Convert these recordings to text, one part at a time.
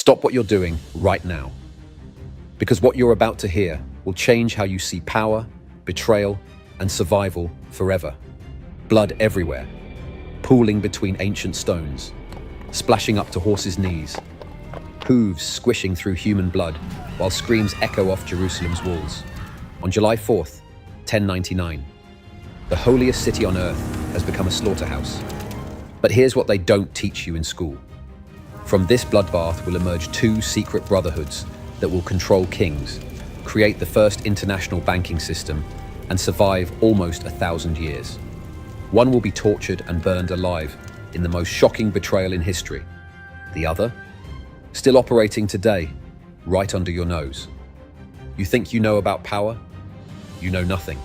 Stop what you're doing right now. Because what you're about to hear will change how you see power, betrayal, and survival forever. Blood everywhere, pooling between ancient stones, splashing up to horses' knees, hooves squishing through human blood while screams echo off Jerusalem's walls. On July 4th, 1099, the holiest city on earth has become a slaughterhouse. But here's what they don't teach you in school. From this bloodbath will emerge two secret brotherhoods that will control kings, create the first international banking system, and survive almost 1,000 years. One will be tortured and burned alive in the most shocking betrayal in history. The other, still operating today, right under your nose. You think you know about power? You know nothing.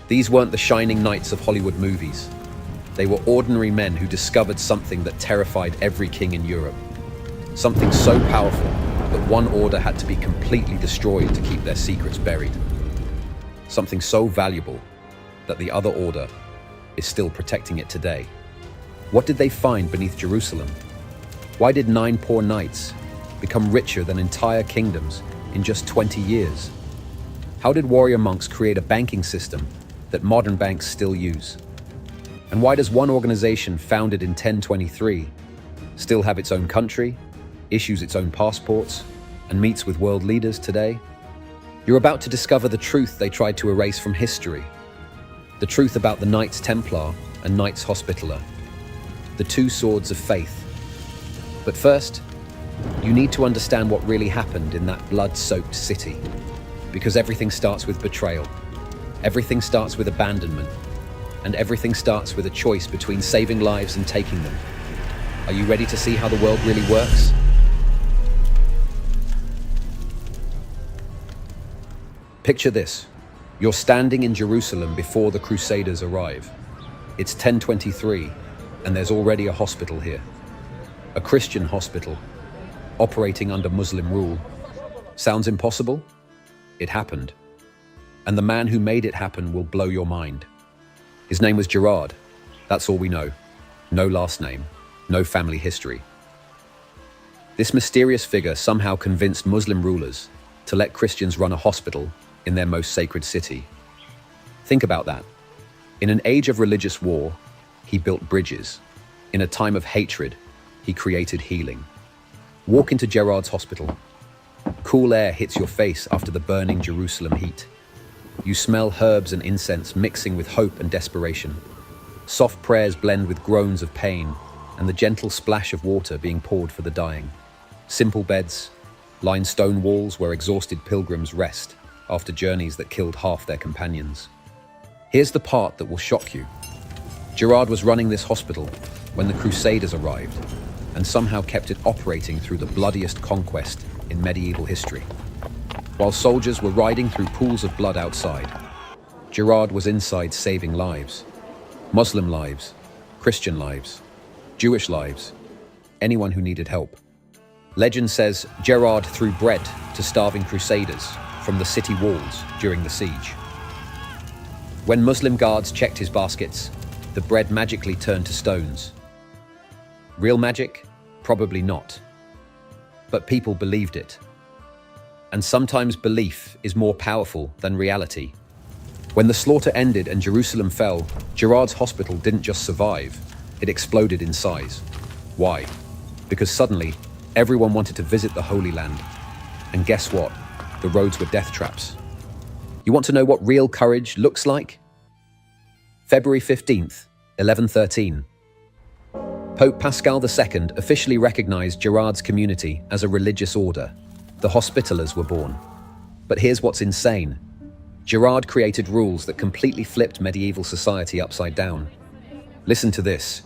These weren't the shining knights of Hollywood movies. They were ordinary men who discovered something that terrified every king in Europe. Something so powerful that one order had to be completely destroyed to keep their secrets buried. Something so valuable that the other order is still protecting it today. What did they find beneath Jerusalem? Why did 9 poor knights become richer than entire kingdoms in just 20 years? How did warrior monks create a banking system that modern banks still use? And why does one organization founded in 1023 still have its own country, issues its own passports, and meets with world leaders today? You're about to discover the truth they tried to erase from history. The truth about the Knights Templar and Knights Hospitaller. The two swords of faith. But first, you need to understand what really happened in that blood-soaked city. Because everything starts with betrayal. Everything starts with abandonment. And everything starts with a choice between saving lives and taking them. Are you ready to see how the world really works? Picture this. You're standing in Jerusalem before the Crusaders arrive. It's 1023, and there's already a hospital here. A Christian hospital, operating under Muslim rule. Sounds impossible? It happened. And the man who made it happen will blow your mind. His name was Gerard. That's all we know. No last name, no family history. This mysterious figure somehow convinced Muslim rulers to let Christians run a hospital in their most sacred city. Think about that. In an age of religious war, he built bridges. In a time of hatred, he created healing. Walk into Gerard's hospital. Cool air hits your face after the burning Jerusalem heat. You smell herbs and incense mixing with hope and desperation. Soft prayers blend with groans of pain and the gentle splash of water being poured for the dying. Simple beds, line stone walls where exhausted pilgrims rest after journeys that killed half their companions. Here's the part that will shock you. Gerard was running this hospital when the Crusaders arrived and somehow kept it operating through the bloodiest conquest in medieval history. While soldiers were riding through pools of blood outside, Gerard was inside saving lives. Muslim lives, Christian lives, Jewish lives, anyone who needed help. Legend says Gerard threw bread to starving Crusaders from the city walls during the siege. When Muslim guards checked his baskets, the bread magically turned to stones. Real magic? Probably not. But people believed it. And sometimes belief is more powerful than reality. When the slaughter ended and Jerusalem fell, Gerard's hospital didn't just survive, it exploded in size. Why? Because suddenly, everyone wanted to visit the Holy Land. And guess what? The roads were death traps. You want to know what real courage looks like? February 15th, 1113. Pope Pascal II officially recognized Gerard's community as a religious order. The Hospitallers were born. But here's what's insane. Gerard created rules that completely flipped medieval society upside down. Listen to this.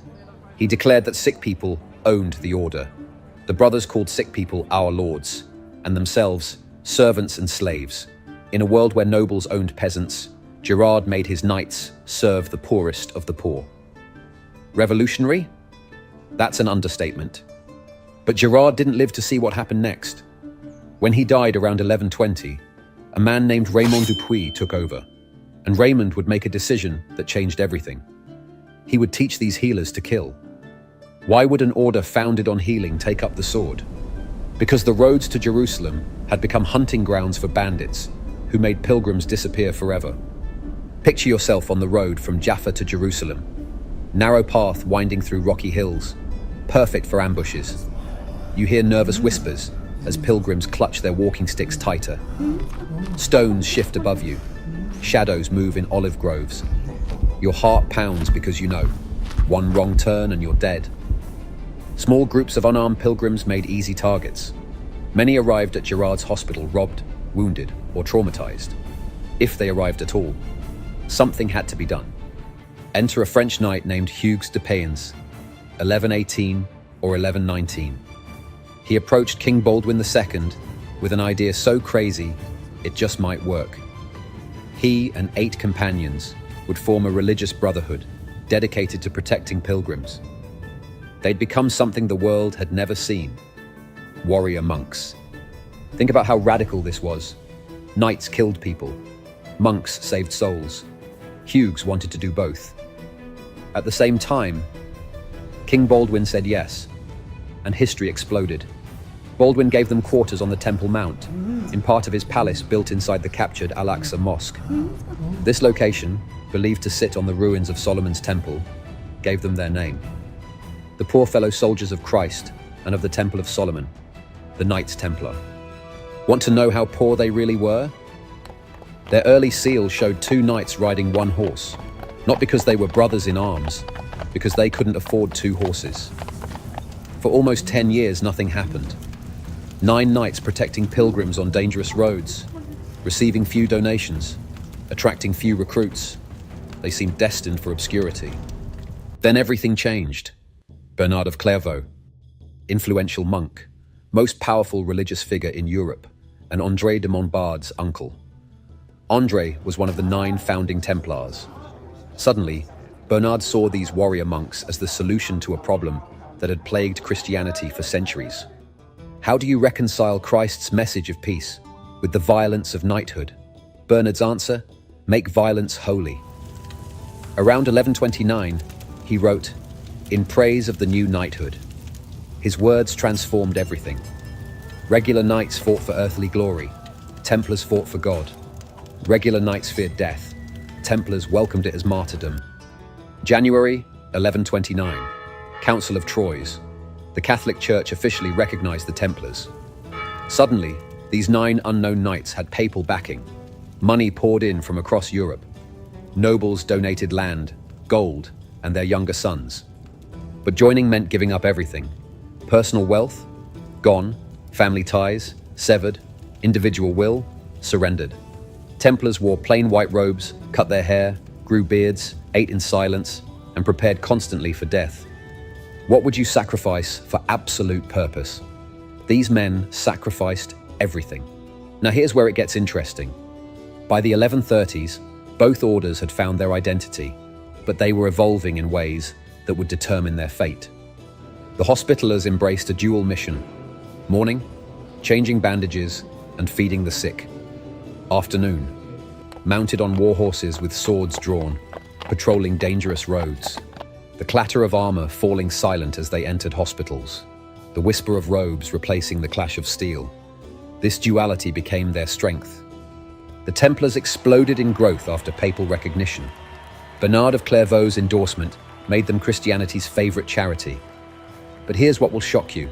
He declared that sick people owned the order. The brothers called sick people our lords, and themselves servants and slaves. In a world where nobles owned peasants, Gerard made his knights serve the poorest of the poor. Revolutionary? That's an understatement. But Gerard didn't live to see what happened next. When he died around 1120, a man named Raymond Dupuy took over, and Raymond would make a decision that changed everything. He would teach these healers to kill. Why would an order founded on healing take up the sword? because the roads to Jerusalem had become hunting grounds for bandits who made pilgrims disappear forever. Picture yourself on the road from Jaffa to Jerusalem. Narrow path winding through rocky hills, perfect for ambushes. You hear nervous whispers as pilgrims clutch their walking sticks tighter. Stones shift above you. Shadows move in olive groves. Your heart pounds because you know, one wrong turn and you're dead. Small groups of unarmed pilgrims made easy targets. Many arrived at Gerard's hospital robbed, wounded, or traumatized. If they arrived at all, something had to be done. Enter a French knight named Hugues de Payens, 1118 or 1119. He approached King Baldwin II with an idea so crazy it just might work. He and 8 companions would form a religious brotherhood dedicated to protecting pilgrims. They'd become something the world had never seen: warrior monks. Think about how radical this was. Knights killed people, monks saved souls. Hugues wanted to do both. At the same time, King Baldwin said yes, and history exploded. Baldwin gave them quarters on the Temple Mount, in part of his palace built inside the captured Al-Aqsa Mosque. This location, believed to sit on the ruins of Solomon's Temple, gave them their name. The poor fellow soldiers of Christ and of the Temple of Solomon, the Knights Templar. Want to know how poor they really were? Their early seal showed 2 knights riding one horse, not because they were brothers in arms, because they couldn't afford 2 horses. For almost 10 years, nothing happened. 9 knights protecting pilgrims on dangerous roads, receiving few donations, attracting few recruits. They seemed destined for obscurity. Then everything changed. Bernard of Clairvaux, influential monk, most powerful religious figure in Europe, and André de Montbard's uncle. André was one of the 9 founding Templars. Suddenly, Bernard saw these warrior monks as the solution to a problem that had plagued Christianity for centuries. How do you reconcile Christ's message of peace with the violence of knighthood? Bernard's answer: make violence holy. Around 1129, he wrote, "In praise of the new knighthood." His words transformed everything. Regular knights fought for earthly glory. Templars fought for God. Regular knights feared death. Templars welcomed it as martyrdom. January 1129, Council of Troyes. The Catholic Church officially recognized the Templars. Suddenly, these 9 unknown knights had papal backing. Money poured in from across Europe. Nobles donated land, gold, and their younger sons. But joining meant giving up everything. Personal wealth, gone. Family ties, severed. Individual will, surrendered. Templars wore plain white robes, cut their hair, grew beards, ate in silence, and prepared constantly for death. What would you sacrifice for absolute purpose? These men sacrificed everything. Now here's where it gets interesting. By the 1130s, both orders had found their identity, but they were evolving in ways that would determine their fate. The Hospitallers embraced a dual mission: morning, changing bandages, and feeding the sick. Afternoon, mounted on war horses with swords drawn, patrolling dangerous roads. The clatter of armor falling silent as they entered hospitals, the whisper of robes replacing the clash of steel. This duality became their strength. The Templars exploded in growth after papal recognition. Bernard of Clairvaux's endorsement made them Christianity's favorite charity. But here's what will shock you.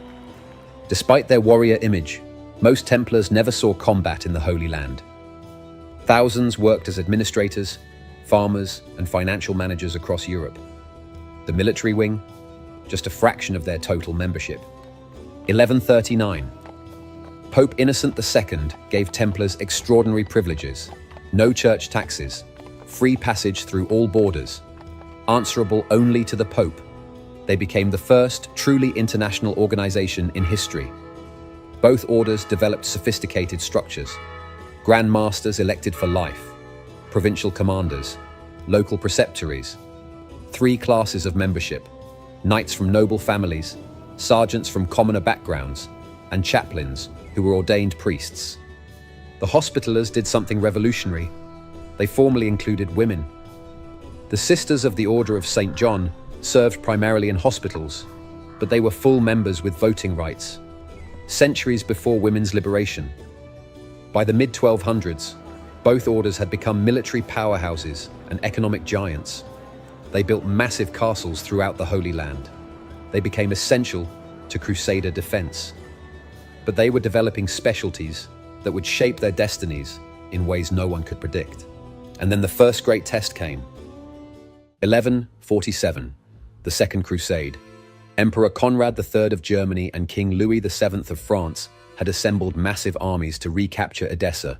Despite their warrior image, most Templars never saw combat in the Holy Land. Thousands worked as administrators, farmers, and financial managers across Europe. The military wing, just a fraction of their total membership. 1139. Pope Innocent II gave Templars extraordinary privileges: no church taxes, free passage through all borders, answerable only to the Pope. They became the first truly international organization in history. Both orders developed sophisticated structures: Grand Masters elected for life, provincial commanders, local preceptories, 3 classes of membership: knights from noble families, sergeants from commoner backgrounds, and chaplains who were ordained priests. The Hospitallers did something revolutionary. They formally included women. The Sisters of the Order of St. John served primarily in hospitals, but they were full members with voting rights. centuries before women's liberation. By the mid-1200s, both orders had become military powerhouses and economic giants. They built massive castles throughout the Holy Land. They became essential to Crusader defense. But they were developing specialties that would shape their destinies in ways no one could predict. And then the first great test came. 1147, the Second Crusade. Emperor Conrad III of Germany and King Louis VII of France had assembled massive armies to recapture Edessa,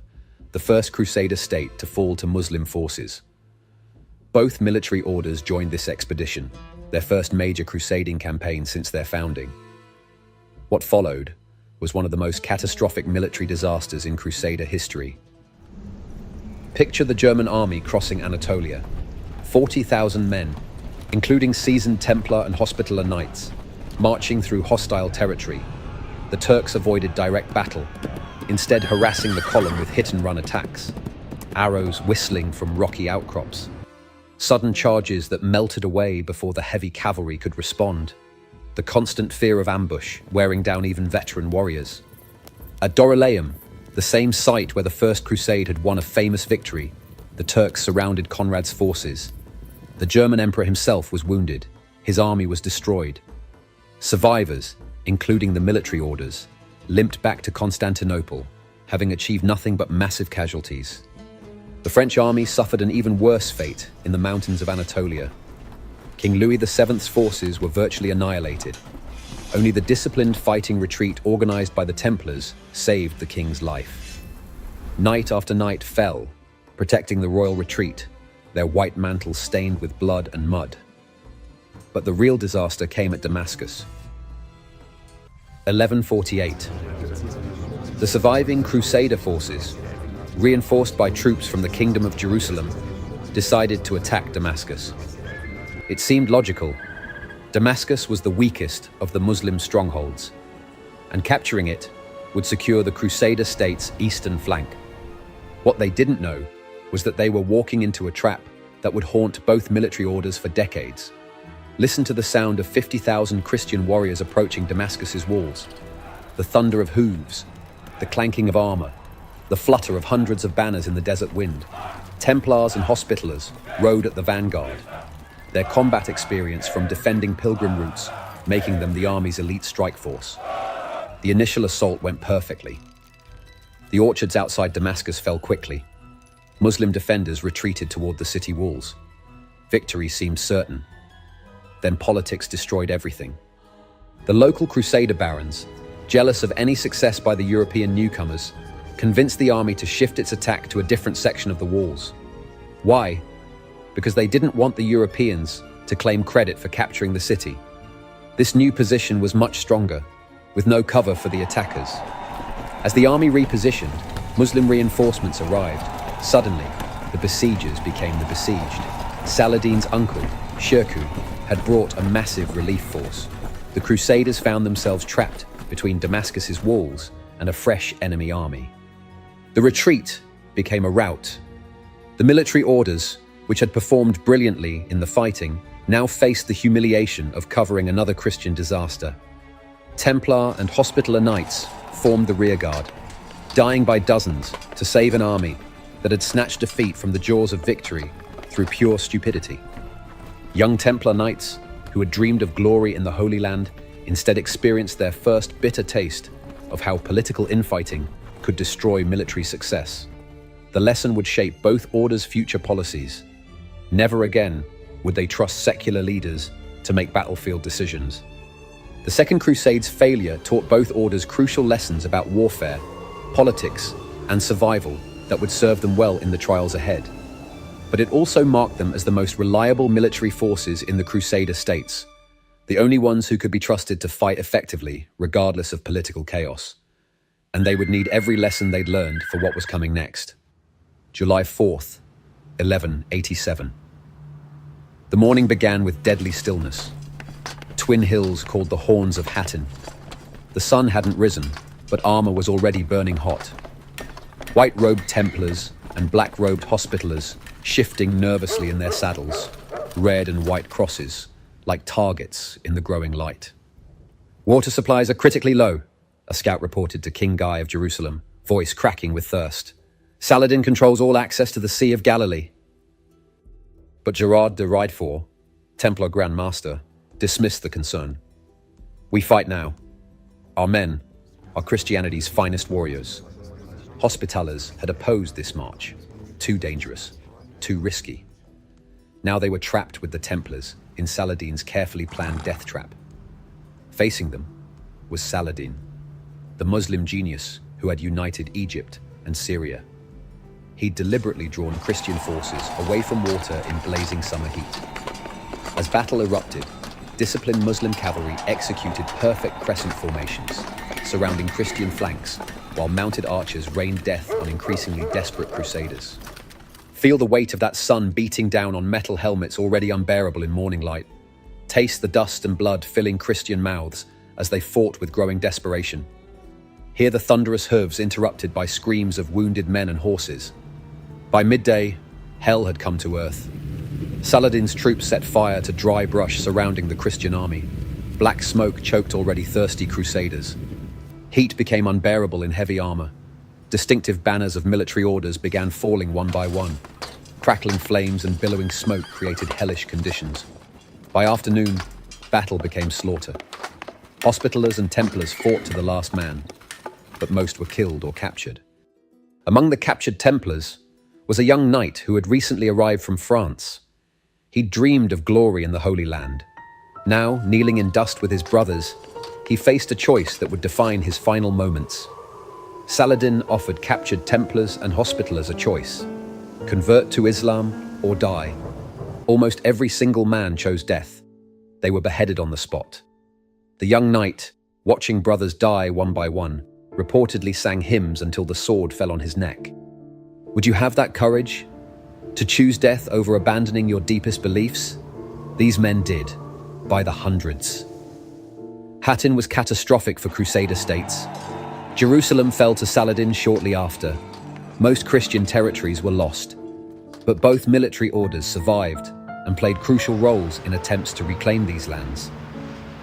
the first Crusader state to fall to Muslim forces. Both military orders joined this expedition, their first major crusading campaign since their founding. What followed was one of the most catastrophic military disasters in Crusader history. Picture the German army crossing Anatolia, 40,000 men, including seasoned Templar and Hospitaller knights, marching through hostile territory. The Turks avoided direct battle, instead harassing the column with hit-and-run attacks, arrows whistling from rocky outcrops, sudden charges that melted away before the heavy cavalry could respond, the constant fear of ambush wearing down even veteran warriors. At Dorylaeum, the same site where the First Crusade had won a famous victory, the Turks surrounded Conrad's forces. The German emperor himself was wounded. His army was destroyed. Survivors, including the military orders, limped back to Constantinople, having achieved nothing but massive casualties. The French army suffered an even worse fate in the mountains of Anatolia. King Louis VII's forces were virtually annihilated. Only the disciplined fighting retreat organized by the Templars saved the king's life. Knight after knight fell, protecting the royal retreat, their white mantles stained with blood and mud. But the real disaster came at Damascus. 1148. The surviving Crusader forces, reinforced by troops from the Kingdom of Jerusalem, decided to attack Damascus. It seemed logical. Damascus was the weakest of the Muslim strongholds, and capturing it would secure the Crusader state's eastern flank. What they didn't know was that they were walking into a trap that would haunt both military orders for decades. Listen to the sound of 50,000 Christian warriors approaching Damascus's walls. The thunder of hooves, the clanking of armor, the flutter of hundreds of banners in the desert wind. Templars and Hospitallers rode at the vanguard, their combat experience from defending pilgrim routes, making them the army's elite strike force. The initial assault went perfectly. The orchards outside Damascus fell quickly. Muslim defenders retreated toward the city walls. Victory seemed certain. Then politics destroyed everything. The local Crusader barons, jealous of any success by the European newcomers, convinced the army to shift its attack to a different section of the walls. Why? Because they didn't want the Europeans to claim credit for capturing the city. This new position was much stronger, with no cover for the attackers. As the army repositioned, Muslim reinforcements arrived. Suddenly, the besiegers became the besieged. Saladin's uncle, Shirkuh, had brought a massive relief force. The Crusaders found themselves trapped between Damascus's walls and a fresh enemy army. The retreat became a rout. The military orders, which had performed brilliantly in the fighting, now faced the humiliation of covering another Christian disaster. Templar and Hospitaller knights formed the rearguard, dying by dozens to save an army that had snatched defeat from the jaws of victory through pure stupidity. Young Templar knights, who had dreamed of glory in the Holy Land, instead experienced their first bitter taste of how political infighting could destroy military success. The lesson would shape both orders' future policies. Never again would they trust secular leaders to make battlefield decisions. The Second Crusade's failure taught both orders crucial lessons about warfare, politics, and survival that would serve them well in the trials ahead. But it also marked them as the most reliable military forces in the Crusader states, the only ones who could be trusted to fight effectively, regardless of political chaos. And they would need every lesson they'd learned for what was coming next. July 4th, 1187. The morning began with deadly stillness. Twin hills called the Horns of Hattin. The sun hadn't risen, but armor was already burning hot. White-robed Templars and black-robed Hospitallers shifting nervously in their saddles, red and white crosses, like targets in the growing light. Water supplies are critically low, a scout reported to King Guy of Jerusalem, voice cracking with thirst. Saladin controls all access to the Sea of Galilee. But Gerard de Riedfort, Templar Grand Master, dismissed the concern. We fight now. Our men are Christianity's finest warriors. Hospitallers had opposed this march. Too dangerous, too risky. Now they were trapped with the Templars in Saladin's carefully planned death trap. Facing them was Saladin, the Muslim genius who had united Egypt and Syria. He'd deliberately drawn Christian forces away from water in blazing summer heat. As battle erupted, disciplined Muslim cavalry executed perfect crescent formations, surrounding Christian flanks, while mounted archers rained death on increasingly desperate crusaders. Feel the weight of that sun beating down on metal helmets already unbearable in morning light. Taste the dust and blood filling Christian mouths as they fought with growing desperation. Hear the thunderous hooves interrupted by screams of wounded men and horses. By midday, hell had come to earth. Saladin's troops set fire to dry brush surrounding the Christian army. Black smoke choked already thirsty crusaders. Heat became unbearable in heavy armor. Distinctive banners of military orders began falling one by one. Crackling flames and billowing smoke created hellish conditions. By afternoon, battle became slaughter. Hospitallers and Templars fought to the last man, but most were killed or captured. Among the captured Templars was a young knight who had recently arrived from France. He dreamed of glory in the Holy Land. Now, kneeling in dust with his brothers, he faced a choice that would define his final moments. Saladin offered captured Templars and Hospitallers a choice: convert to Islam or die. Almost every single man chose death. They were beheaded on the spot. The young knight, watching brothers die one by one, reportedly sang hymns until the sword fell on his neck. Would you have that courage? To choose death over abandoning your deepest beliefs? These men did, by the hundreds. Hattin was catastrophic for Crusader states. Jerusalem fell to Saladin shortly after. Most Christian territories were lost. But both military orders survived and played crucial roles in attempts to reclaim these lands.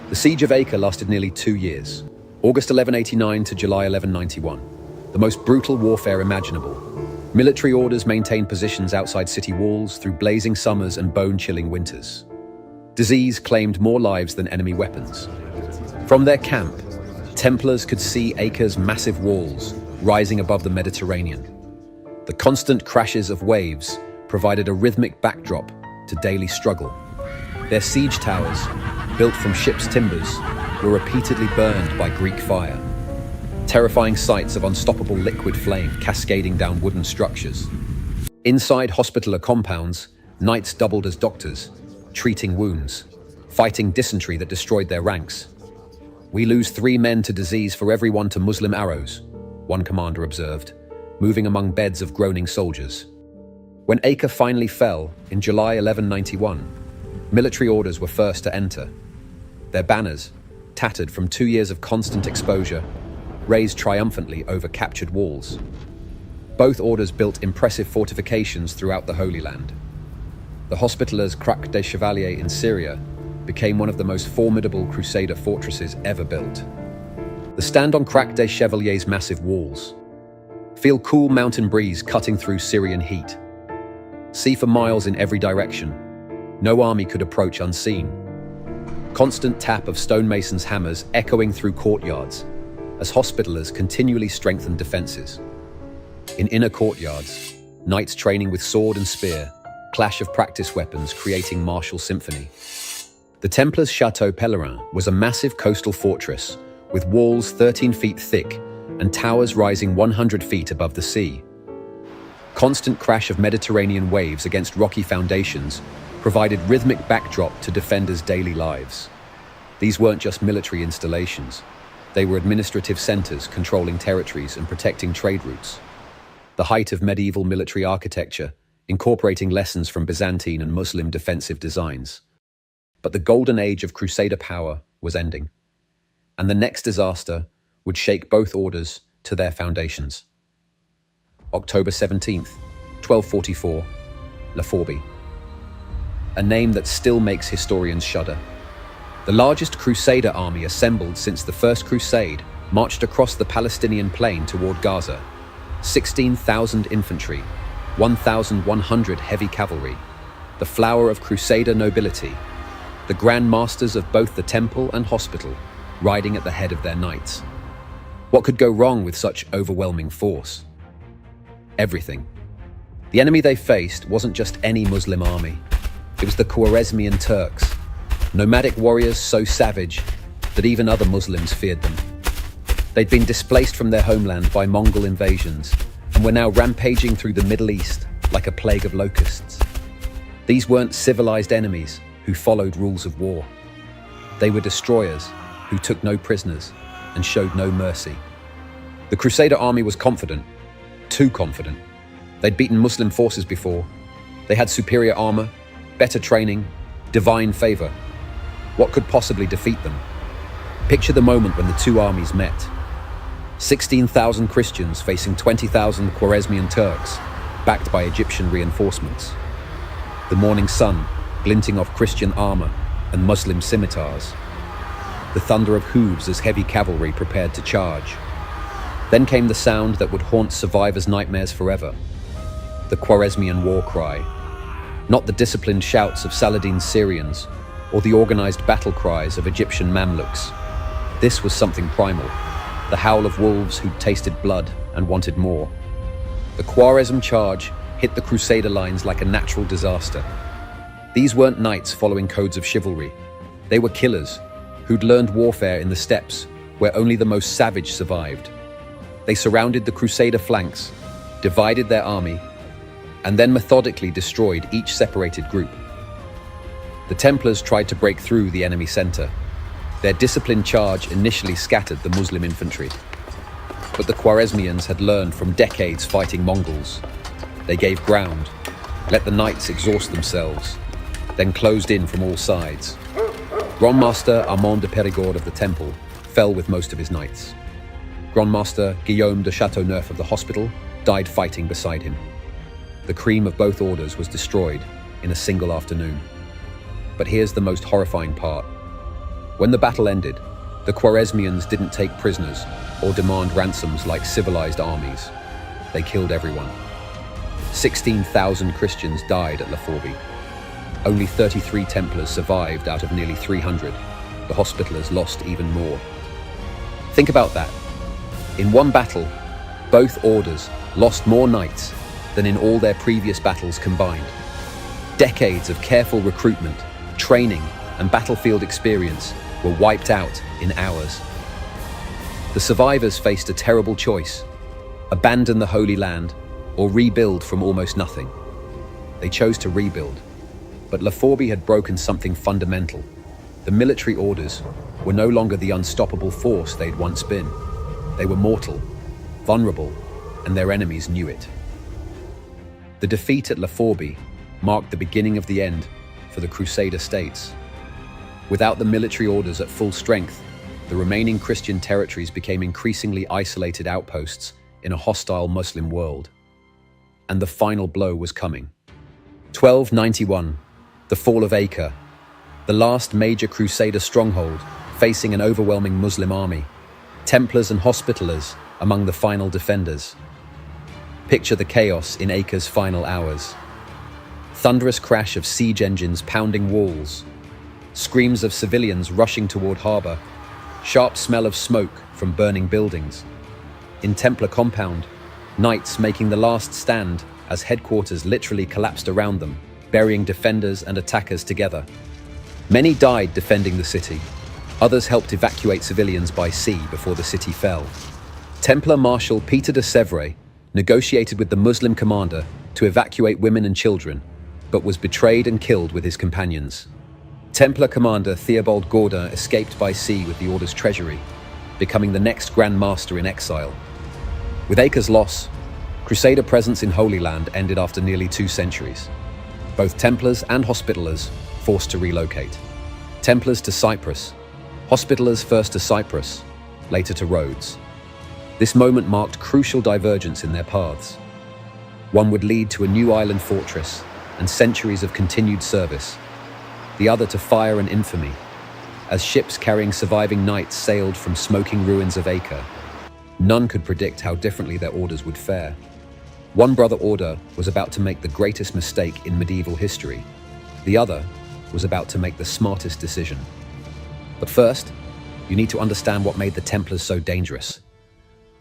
The siege of Acre lasted nearly 2 years, August 1189 to July 1191, the most brutal warfare imaginable. Military orders maintained positions outside city walls through blazing summers and bone-chilling winters. Disease claimed more lives than enemy weapons. From their camp, Templars could see Acre's massive walls rising above the Mediterranean. The constant crashes of waves provided a rhythmic backdrop to daily struggle. Their siege towers, built from ships' timbers, were repeatedly burned by Greek fire. Terrifying sights of unstoppable liquid flame cascading down wooden structures. Inside hospitaller compounds, knights doubled as doctors, treating wounds, fighting dysentery that destroyed their ranks. We lose 3 men to disease for every 1 to Muslim arrows, one commander observed, moving among beds of groaning soldiers. When Acre finally fell in July 1191, military orders were first to enter. Their banners, tattered from 2 years of constant exposure, raised triumphantly over captured walls. Both orders built impressive fortifications throughout the Holy Land. The Hospitallers' Crc des Chevaliers in Syria became one of the most formidable Crusader fortresses ever built. The stand on Crc des Chevaliers' massive walls. Feel cool mountain breeze cutting through Syrian heat. See for miles in every direction. No army could approach unseen. Constant tap of stonemasons' hammers echoing through courtyards as Hospitallers continually strengthened defenses. In inner courtyards, knights training with sword and spear, clash of practice weapons creating martial symphony. The Templars' Chateau Pèlerin was a massive coastal fortress with walls 13 feet thick and towers rising 100 feet above the sea. Constant crash of Mediterranean waves against rocky foundations provided rhythmic backdrop to defenders' daily lives. These weren't just military installations. They were administrative centers controlling territories and protecting trade routes. The height of medieval military architecture, incorporating lessons from Byzantine and Muslim defensive designs. But the golden age of Crusader power was ending, and the next disaster would shake both orders to their foundations. October 17th, 1244, La Forbie. A name that still makes historians shudder. The largest Crusader army assembled since the First Crusade marched across the Palestinian plain toward Gaza. 16,000 infantry, 1,100 heavy cavalry, the flower of Crusader nobility, the grand masters of both the temple and hospital, riding at the head of their knights. What could go wrong with such overwhelming force? Everything. The enemy they faced wasn't just any Muslim army. It was the Khwarezmian Turks, nomadic warriors so savage that even other Muslims feared them. They'd been displaced from their homeland by Mongol invasions and were now rampaging through the Middle East like a plague of locusts. These weren't civilized enemies who followed rules of war. They were destroyers who took no prisoners and showed no mercy. The Crusader army was confident, too confident. They'd beaten Muslim forces before. They had superior armor, better training, divine favor. What could possibly defeat them? Picture the moment when the two armies met. 16,000 Christians facing 20,000 Khwarezmian Turks, backed by Egyptian reinforcements. The morning sun glinting off Christian armor and Muslim scimitars. The thunder of hooves as heavy cavalry prepared to charge. Then came the sound that would haunt survivors' nightmares forever. The Khwarezmian war cry. Not the disciplined shouts of Saladin's Syrians or the organized battle cries of Egyptian Mamluks. This was something primal, the howl of wolves who'd tasted blood and wanted more. The Khwarezm charge hit the Crusader lines like a natural disaster. These weren't knights following codes of chivalry. They were killers who'd learned warfare in the steppes where only the most savage survived. They surrounded the Crusader flanks, divided their army, and then methodically destroyed each separated group. The Templars tried to break through the enemy center. Their disciplined charge initially scattered the Muslim infantry. But the Khwarezmians had learned from decades fighting Mongols. They gave ground, let the knights exhaust themselves, then closed in from all sides. Grandmaster Armand de Périgord of the Temple fell with most of his knights. Grandmaster Guillaume de Châteauneuf of the Hospital died fighting beside him. The cream of both orders was destroyed in a single afternoon. But here's the most horrifying part. When the battle ended, the Khwarezmians didn't take prisoners or demand ransoms like civilized armies. They killed everyone. 16,000 Christians died at Lafourby. Only 33 Templars survived out of nearly 300. The Hospitallers lost even more. Think about that. In one battle, both orders lost more knights than in all their previous battles combined. Decades of careful recruitment, training, and battlefield experience were wiped out in hours. The survivors faced a terrible choice: abandon the Holy Land or rebuild from almost nothing. They chose to rebuild, but Lafourby had broken something fundamental. The military orders were no longer the unstoppable force they'd once been. They were mortal, vulnerable, and their enemies knew it. The defeat at Lafourby marked the beginning of the end for the Crusader states. Without the military orders at full strength, the remaining Christian territories became increasingly isolated outposts in a hostile Muslim world. And the final blow was coming. 1291, the fall of Acre, the last major Crusader stronghold facing an overwhelming Muslim army. Templars and Hospitallers among the final defenders. Picture the chaos in Acre's final hours. Thunderous crash of siege engines pounding walls, screams of civilians rushing toward harbor, sharp smell of smoke from burning buildings. In Templar compound, knights making the last stand as headquarters literally collapsed around them, burying defenders and attackers together. Many died defending the city. Others helped evacuate civilians by sea before the city fell. Templar Marshal Peter de Sèvres negotiated with the Muslim commander to evacuate women and children, but was betrayed and killed with his companions. Templar commander Theobald Gaudin escaped by sea with the order's treasury, becoming the next Grand Master in exile. With Acre's loss, Crusader presence in Holy Land ended after nearly 2 centuries. Both Templars and Hospitallers forced to relocate. Templars to Cyprus, Hospitallers first to Cyprus, later to Rhodes. This moment marked crucial divergence in their paths. One would lead to a new island fortress and centuries of continued service, the other to fire and infamy, as ships carrying surviving knights sailed from smoking ruins of Acre. None could predict how differently their orders would fare. One brother order was about to make the greatest mistake in medieval history. The other was about to make the smartest decision. But first, you need to understand what made the Templars so dangerous.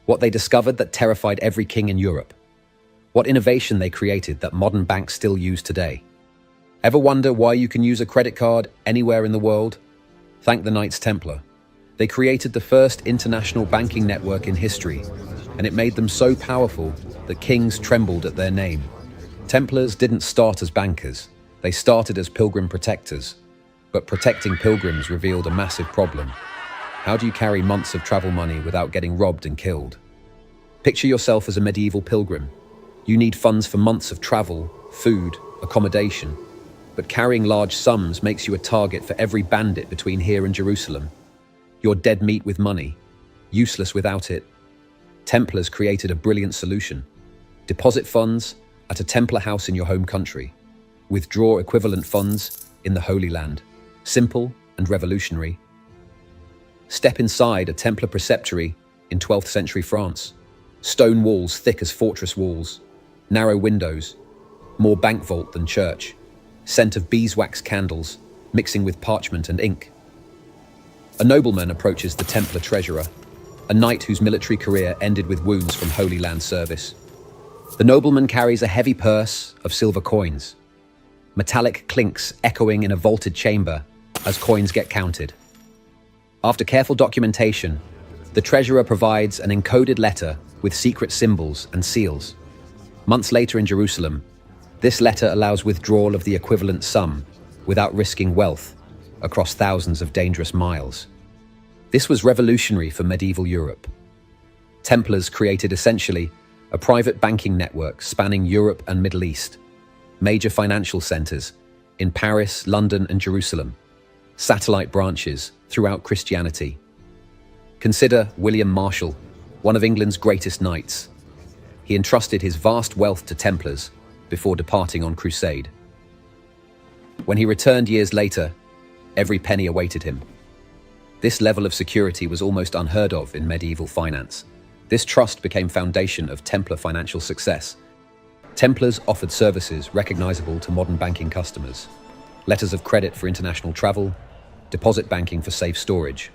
What they discovered that terrified every king in Europe. What innovation they created that modern banks still use today. Ever wonder why you can use a credit card anywhere in the world? Thank the Knights Templar. They created the first international banking network in history, and it made them so powerful that kings trembled at their name. Templars didn't start as bankers. They started as pilgrim protectors. But protecting pilgrims revealed a massive problem. How do you carry months of travel money without getting robbed and killed? Picture yourself as a medieval pilgrim. You need funds for months of travel, food, accommodation. But carrying large sums makes you a target for every bandit between here and Jerusalem. You're dead meat with money, useless without it. Templars created a brilliant solution. Deposit funds at a Templar house in your home country. Withdraw equivalent funds in the Holy Land. Simple and revolutionary. Step inside a Templar preceptory in 12th century France. Stone walls thick as fortress walls. Narrow windows. More bank vault than church. Scent of beeswax candles, mixing with parchment and ink. A nobleman approaches the Templar treasurer, a knight whose military career ended with wounds from Holy Land service. The nobleman carries a heavy purse of silver coins. Metallic clinks echoing in a vaulted chamber as coins get counted. After careful documentation, the treasurer provides an encoded letter with secret symbols and seals. Months later in Jerusalem, this letter allows withdrawal of the equivalent sum without risking wealth across thousands of dangerous miles. This was revolutionary for medieval Europe. Templars created essentially a private banking network spanning Europe and Middle East, major financial centers in Paris, London, and Jerusalem, satellite branches throughout Christianity. Consider William Marshall, one of England's greatest knights. He entrusted his vast wealth to Templars before departing on crusade. When he returned years later, every penny awaited him. This level of security was almost unheard of in medieval finance. This trust became foundation of Templar financial success. Templars offered services recognizable to modern banking customers. Letters of credit for international travel, deposit banking for safe storage.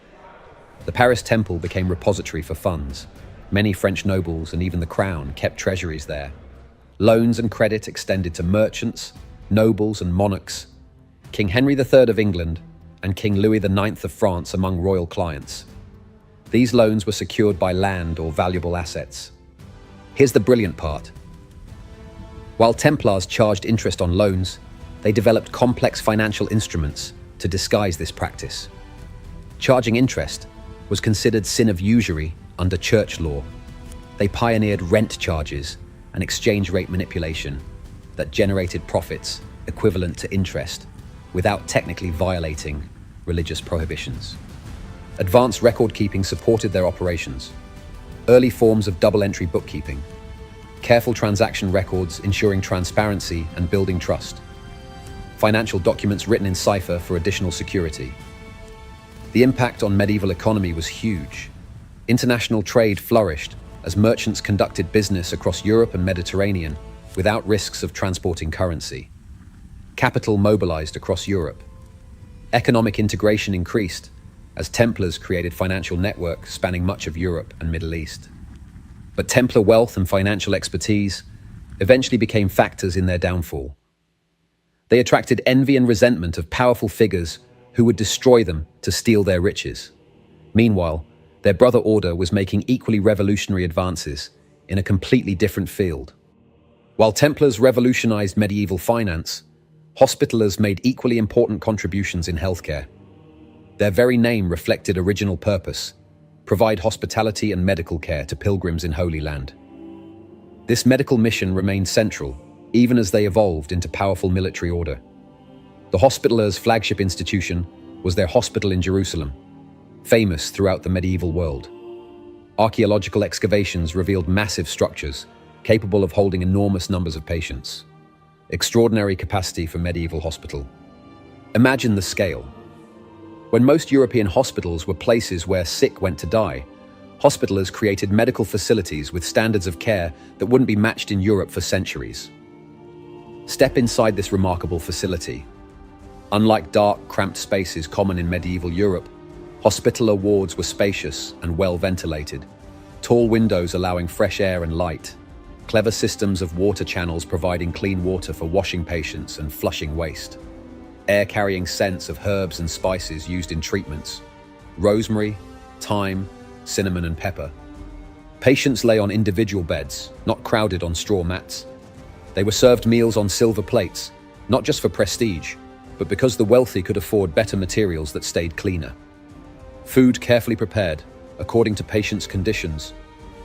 The Paris Temple became repository for funds. Many French nobles and even the crown kept treasuries there. Loans and credit extended to merchants, nobles and monarchs, King Henry III of England and King Louis IX of France among royal clients. These loans were secured by land or valuable assets. Here's the brilliant part. While Templars charged interest on loans, they developed complex financial instruments to disguise this practice. Charging interest was considered sin of usury under church law. They pioneered rent charges and exchange rate manipulation that generated profits equivalent to interest without technically violating religious prohibitions. Advanced record keeping supported their operations. Early forms of double-entry bookkeeping. Careful transaction records ensuring transparency and building trust. Financial documents written in cipher for additional security. The impact on medieval economy was huge. International trade flourished as merchants conducted business across Europe and Mediterranean without risks of transporting currency. Capital mobilized across Europe. Economic integration increased as Templars created financial networks spanning much of Europe and Middle East. But Templar wealth and financial expertise eventually became factors in their downfall. They attracted envy and resentment of powerful figures who would destroy them to steal their riches. Meanwhile, their brother order was making equally revolutionary advances in a completely different field. While Templars revolutionized medieval finance, Hospitallers made equally important contributions in healthcare. Their very name reflected original purpose: provide hospitality and medical care to pilgrims in Holy Land. This medical mission remained central, even as they evolved into powerful military order. The Hospitallers' flagship institution was their hospital in Jerusalem, famous throughout the medieval world. Archaeological excavations revealed massive structures capable of holding enormous numbers of patients. Extraordinary capacity for medieval hospital. Imagine the scale. When most European hospitals were places where sick went to die, hospitallers created medical facilities with standards of care that wouldn't be matched in Europe for centuries. Step inside this remarkable facility. Unlike dark, cramped spaces common in medieval Europe, hospitaller wards were spacious and well ventilated, tall windows allowing fresh air and light, clever systems of water channels providing clean water for washing patients and flushing waste, air-carrying scents of herbs and spices used in treatments, rosemary, thyme, cinnamon and pepper. Patients lay on individual beds, not crowded on straw mats. They were served meals on silver plates, not just for prestige, but because the wealthy could afford better materials that stayed cleaner. Food carefully prepared, according to patients' conditions,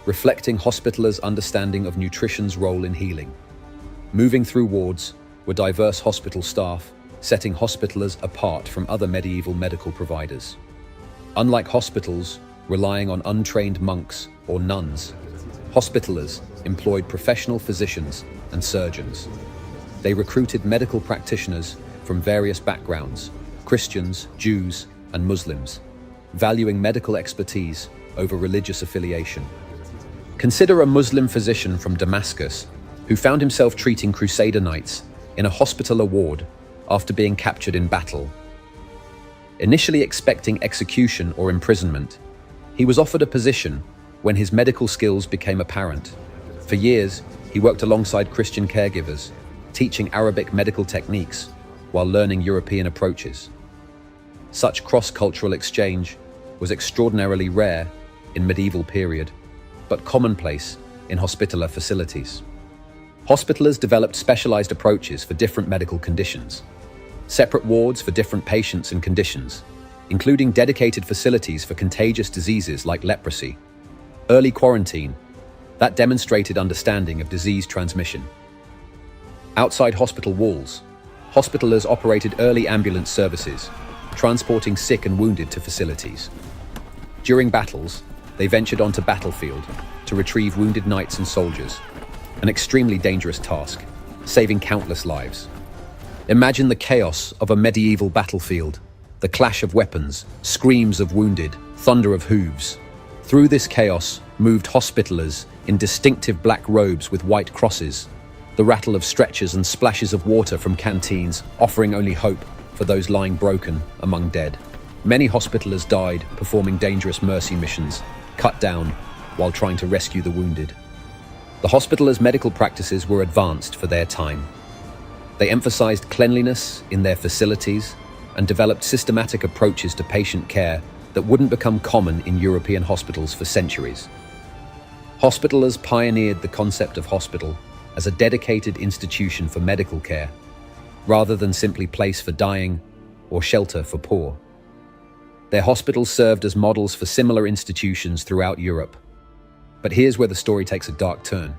reflecting hospitallers' understanding of nutrition's role in healing. Moving through wards were diverse hospital staff, setting hospitallers apart from other medieval medical providers. Unlike hospitals relying on untrained monks or nuns, hospitallers employed professional physicians and surgeons. They recruited medical practitioners from various backgrounds, Christians, Jews, and Muslims, valuing medical expertise over religious affiliation. Consider a Muslim physician from Damascus who found himself treating Crusader knights in a hospitaller ward after being captured in battle. Initially expecting execution or imprisonment, he was offered a position when his medical skills became apparent. For years, he worked alongside Christian caregivers, teaching Arabic medical techniques while learning European approaches. Such cross-cultural exchange was extraordinarily rare in medieval period, but commonplace in hospitaller facilities. Hospitallers developed specialized approaches for different medical conditions, separate wards for different patients and conditions, including dedicated facilities for contagious diseases like leprosy, early quarantine that demonstrated understanding of disease transmission. Outside hospital walls, hospitallers operated early ambulance services, transporting sick and wounded to facilities. During battles, they ventured onto battlefield to retrieve wounded knights and soldiers, an extremely dangerous task, saving countless lives. Imagine the chaos of a medieval battlefield, the clash of weapons, screams of wounded, thunder of hooves. Through this chaos moved hospitallers in distinctive black robes with white crosses, the rattle of stretchers and splashes of water from canteens offering only hope for those lying broken among dead. Many hospitallers died performing dangerous mercy missions, cut down while trying to rescue the wounded. The hospitallers' medical practices were advanced for their time. They emphasized cleanliness in their facilities and developed systematic approaches to patient care that wouldn't become common in European hospitals for centuries. Hospitallers pioneered the concept of hospital as a dedicated institution for medical care, rather than simply place for dying or shelter for poor. Their hospitals served as models for similar institutions throughout Europe. But here's where the story takes a dark turn,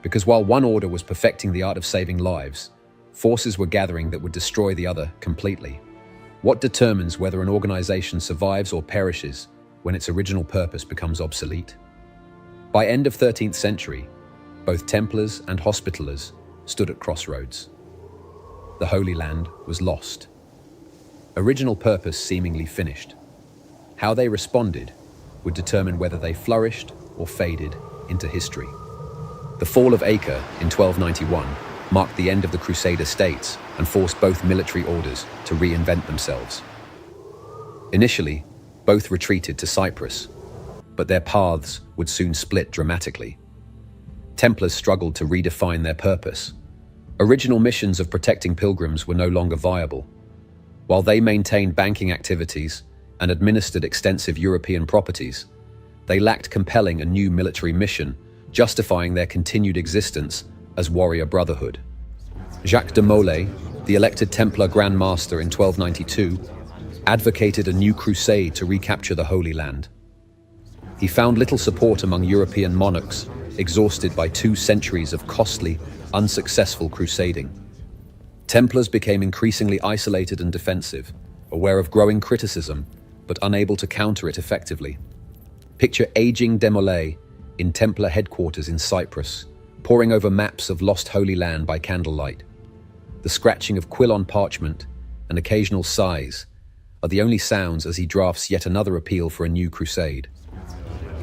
because while one order was perfecting the art of saving lives, forces were gathering that would destroy the other completely. What determines whether an organization survives or perishes when its original purpose becomes obsolete? By end of 13th century, both Templars and Hospitallers stood at crossroads. The Holy Land was lost. Original purpose seemingly finished. How they responded would determine whether they flourished or faded into history. The fall of Acre in 1291 marked the end of the Crusader states and forced both military orders to reinvent themselves. Initially, both retreated to Cyprus, but their paths would soon split dramatically. Templars struggled to redefine their purpose. Original missions of protecting pilgrims were no longer viable. While they maintained banking activities and administered extensive European properties, they lacked compelling a new military mission, justifying their continued existence as warrior brotherhood. Jacques de Molay, the elected Templar Grand Master in 1292, advocated a new crusade to recapture the Holy Land. He found little support among European monarchs, exhausted by 2 centuries of costly, unsuccessful crusading. Templars became increasingly isolated and defensive, aware of growing criticism, but unable to counter it effectively. Picture aging de Molay in Templar headquarters in Cyprus, poring over maps of lost Holy Land by candlelight. The scratching of quill on parchment and occasional sighs are the only sounds as he drafts yet another appeal for a new crusade.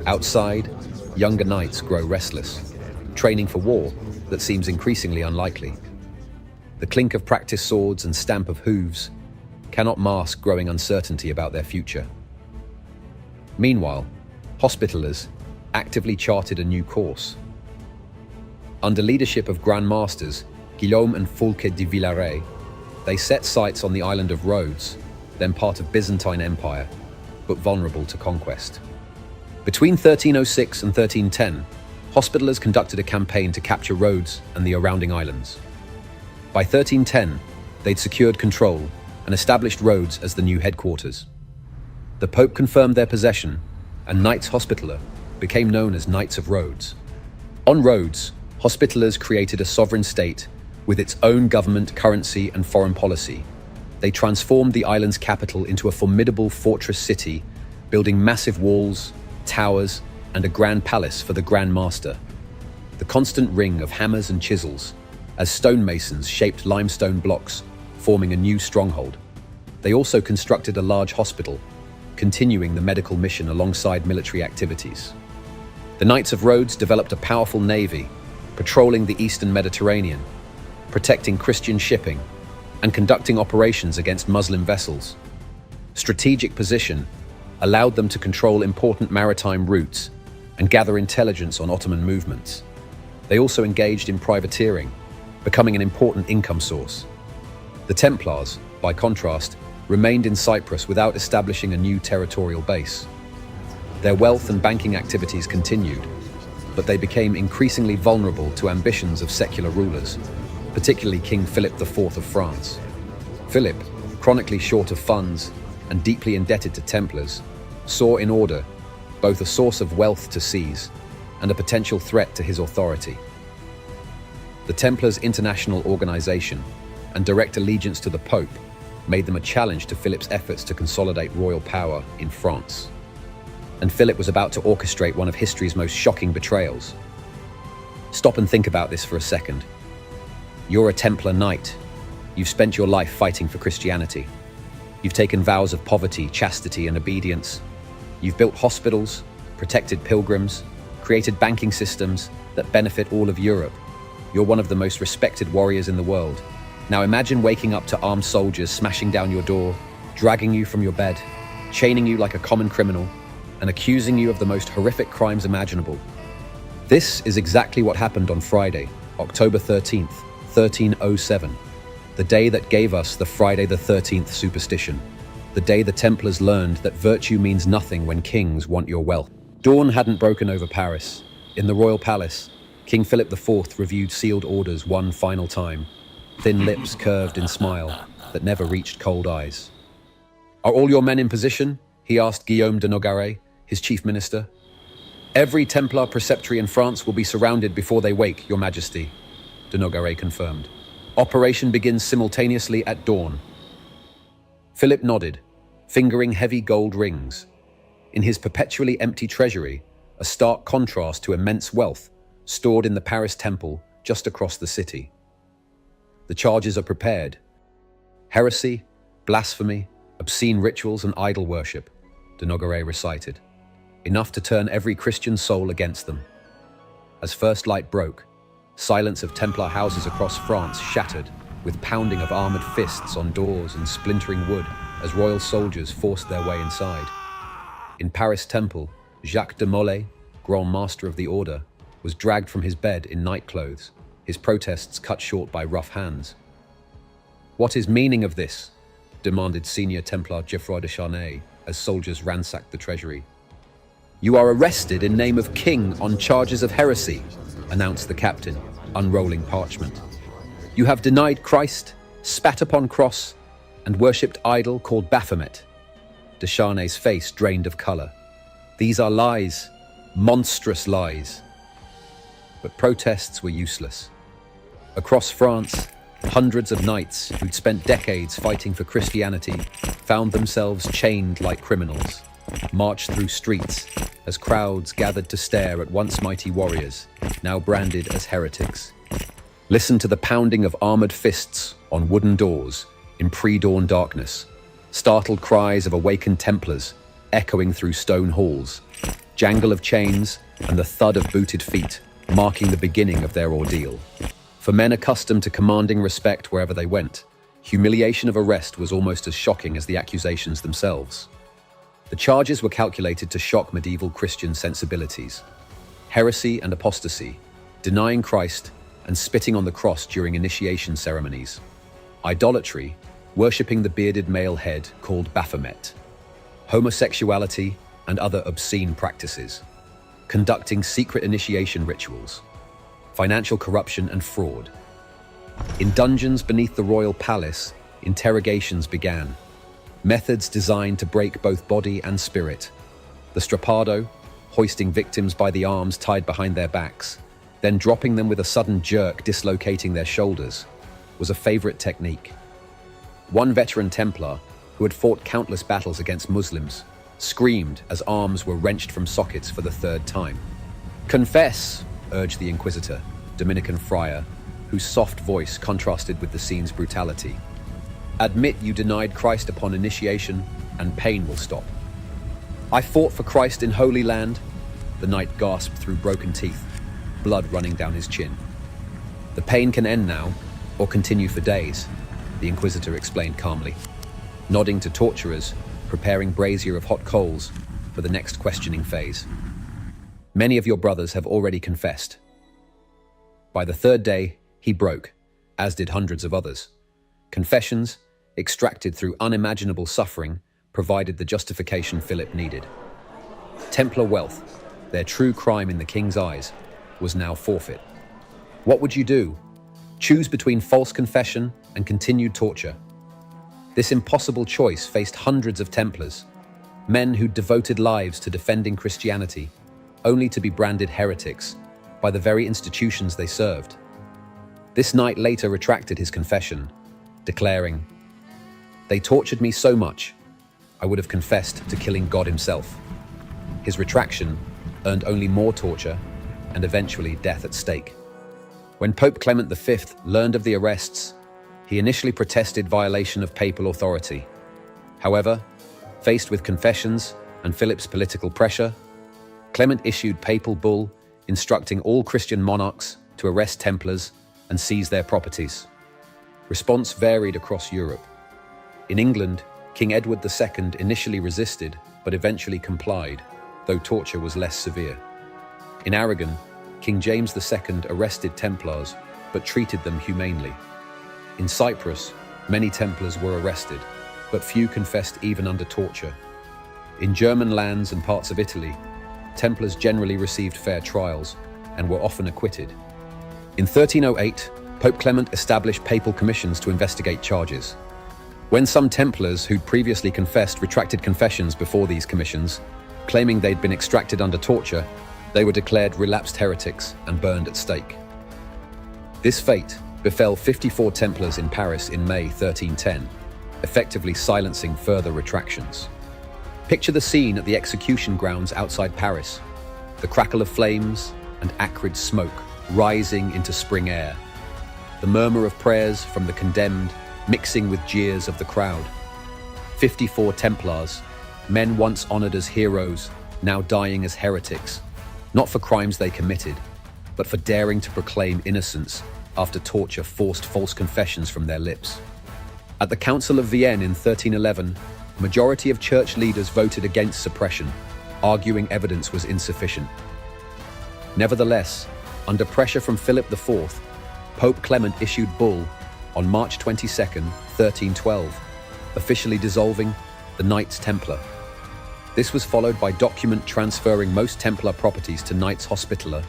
Outside, younger knights grow restless, training for war that seems increasingly unlikely. The clink of practiced swords and stamp of hooves cannot mask growing uncertainty about their future. Meanwhile, Hospitallers actively charted a new course. Under leadership of Grand Masters Guillaume and Fulke de Villaret, they set sights on the island of Rhodes, then part of Byzantine Empire, but vulnerable to conquest. Between 1306 and 1310, Hospitallers conducted a campaign to capture Rhodes and the surrounding islands. By 1310, they'd secured control and established Rhodes as the new headquarters. The Pope confirmed their possession, and Knights Hospitaller became known as Knights of Rhodes. On Rhodes, Hospitallers created a sovereign state with its own government, currency, and foreign policy. They transformed the island's capital into a formidable fortress city, building massive walls, towers, and a grand palace for the Grand Master. The constant ring of hammers and chisels, as stonemasons shaped limestone blocks, forming a new stronghold. They also constructed a large hospital, continuing the medical mission alongside military activities. The Knights of Rhodes developed a powerful navy, patrolling the eastern Mediterranean, protecting Christian shipping, and conducting operations against Muslim vessels. Strategic position allowed them to control important maritime routes and gather intelligence on Ottoman movements. They also engaged in privateering, becoming an important income source. The Templars, by contrast, remained in Cyprus without establishing a new territorial base. Their wealth and banking activities continued, but they became increasingly vulnerable to ambitions of secular rulers, particularly King Philip IV of France. Philip, chronically short of funds and deeply indebted to Templars, saw in order both a source of wealth to seize and a potential threat to his authority. The Templars' international organization and direct allegiance to the Pope made them a challenge to Philip's efforts to consolidate royal power in France. And Philip was about to orchestrate one of history's most shocking betrayals. Stop and think about this for a second. You're a Templar knight. You've spent your life fighting for Christianity. You've taken vows of poverty, chastity, and obedience. You've built hospitals, protected pilgrims, created banking systems that benefit all of Europe. You're one of the most respected warriors in the world. Now imagine waking up to armed soldiers smashing down your door, dragging you from your bed, chaining you like a common criminal, and accusing you of the most horrific crimes imaginable. This is exactly what happened on Friday, October 13th, 1307, the day that gave us the Friday the 13th superstition, the day the Templars learned that virtue means nothing when kings want your wealth. Dawn hadn't broken over Paris. In the royal palace, King Philip IV reviewed sealed orders one final time, thin lips curved in smile that never reached cold eyes. "Are all your men in position?" he asked Guillaume de Nogaret, his chief minister. "Every Templar preceptory in France will be surrounded before they wake, Your Majesty," de Nogaret confirmed. "Operation begins simultaneously at dawn." Philip nodded, fingering heavy gold rings. In his perpetually empty treasury, a stark contrast to immense wealth stored in the Paris Temple just across the city. The charges are prepared. Heresy, blasphemy, obscene rituals, and idol worship, de Nogaret recited. Enough to turn every Christian soul against them. As first light broke, silence of Templar houses across France shattered with pounding of armored fists on doors and splintering wood as royal soldiers forced their way inside. In Paris Temple, Jacques de Molay, Grand Master of the Order, was dragged from his bed in nightclothes, his protests cut short by rough hands. "What is meaning of this?" demanded senior Templar Geoffroy de Charnay as soldiers ransacked the treasury. "You are arrested in name of King on charges of heresy," announced the captain, unrolling parchment. "You have denied Christ, spat upon cross, and worshipped idol called Baphomet." De Charnay's face drained of color. "These are lies, monstrous lies." But protests were useless. Across France, hundreds of knights who'd spent decades fighting for Christianity found themselves chained like criminals, marched through streets as crowds gathered to stare at once mighty warriors, now branded as heretics. Listen to the pounding of armored fists on wooden doors in pre-dawn darkness. startled cries of awakened Templars echoing through stone halls, jangle of chains and the thud of booted feet marking the beginning of their ordeal. For men accustomed to commanding respect wherever they went, humiliation of arrest was almost as shocking as the accusations themselves. The charges were calculated to shock medieval Christian sensibilities. Heresy and apostasy, denying Christ and spitting on the cross during initiation ceremonies. Idolatry, worshipping the bearded male head called Baphomet. Homosexuality and other obscene practices. Conducting secret initiation rituals. Financial corruption and fraud. In dungeons beneath the royal palace, interrogations began. Methods designed to break both body and spirit. The strappado, hoisting victims by the arms tied behind their backs, then dropping them with a sudden jerk dislocating their shoulders, was a favorite technique. One veteran Templar, who had fought countless battles against Muslims, screamed as arms were wrenched from sockets for the third time. "Confess," urged the Inquisitor, Dominican friar, whose soft voice contrasted with the scene's brutality. "Admit you denied Christ upon initiation, and pain will stop." "I fought for Christ in Holy Land," the knight gasped through broken teeth, blood running down his chin. "The pain can end now, or continue for days," the Inquisitor explained calmly, nodding to torturers, preparing brazier of hot coals for the next questioning phase. "Many of your brothers have already confessed." By the third day, he broke, as did hundreds of others. Confessions, extracted through unimaginable suffering, provided the justification Philip needed. Templar wealth, their true crime in the king's eyes, was now forfeit. What would you do? Choose between false confession and continued torture. This impossible choice faced hundreds of Templars, men who devoted lives to defending Christianity, only to be branded heretics by the very institutions they served. This knight later retracted his confession, declaring, "They tortured me so much, I would have confessed to killing God himself." His retraction earned only more torture and eventually death at stake. When Pope Clement V learned of the arrests, he initially protested violation of papal authority. However, faced with confessions and Philip's political pressure, Clement issued papal bull instructing all Christian monarchs to arrest Templars and seize their properties. Response varied across Europe. In England, King Edward II initially resisted but eventually complied, though torture was less severe. In Aragon, King James II arrested Templars but treated them humanely. In Cyprus, many Templars were arrested, but few confessed even under torture. In German lands and parts of Italy, Templars generally received fair trials and were often acquitted. In 1308, Pope Clement established papal commissions to investigate charges. When some Templars who'd previously confessed retracted confessions before these commissions, claiming they'd been extracted under torture, they were declared relapsed heretics and burned at stake. This fate befell 54 Templars in Paris in May 1310, effectively silencing further retractions. Picture the scene at the execution grounds outside Paris, the crackle of flames and acrid smoke rising into spring air, the murmur of prayers from the condemned mixing with jeers of the crowd. 54 Templars, men once honored as heroes, now dying as heretics, not for crimes they committed, but for daring to proclaim innocence after torture forced false confessions from their lips. At the Council of Vienne in 1311, a majority of church leaders voted against suppression, arguing evidence was insufficient. Nevertheless, under pressure from Philip IV, Pope Clement issued bull on March 22, 1312, officially dissolving the Knights Templar. This was followed by document transferring most Templar properties to Knights Hospitaller,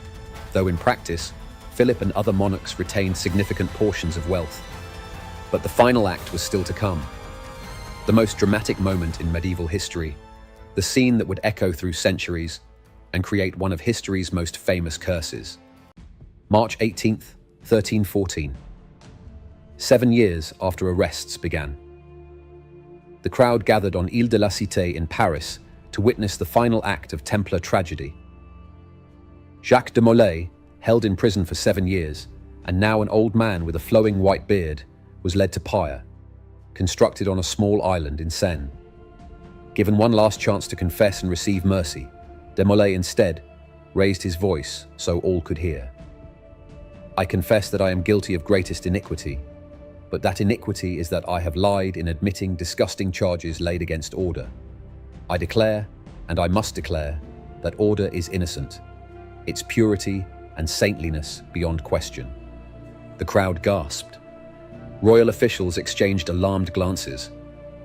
though in practice, Philip and other monarchs retained significant portions of wealth. But the final act was still to come. The most dramatic moment in medieval history, the scene that would echo through centuries and create one of history's most famous curses. March 18th, 1314. 7 years after arrests began. The crowd gathered on Ile de la Cité in Paris to witness the final act of Templar tragedy. Jacques de Molay, held in prison for 7 years, and now an old man with a flowing white beard, was led to pyre, constructed on a small island in Seine. Given one last chance to confess and receive mercy, Desmoulins instead raised his voice so all could hear. "I confess that I am guilty of greatest iniquity, but that iniquity is that I have lied in admitting disgusting charges laid against order. I declare, and I must declare, that order is innocent, its purity and saintliness beyond question." The crowd gasped. Royal officials exchanged alarmed glances.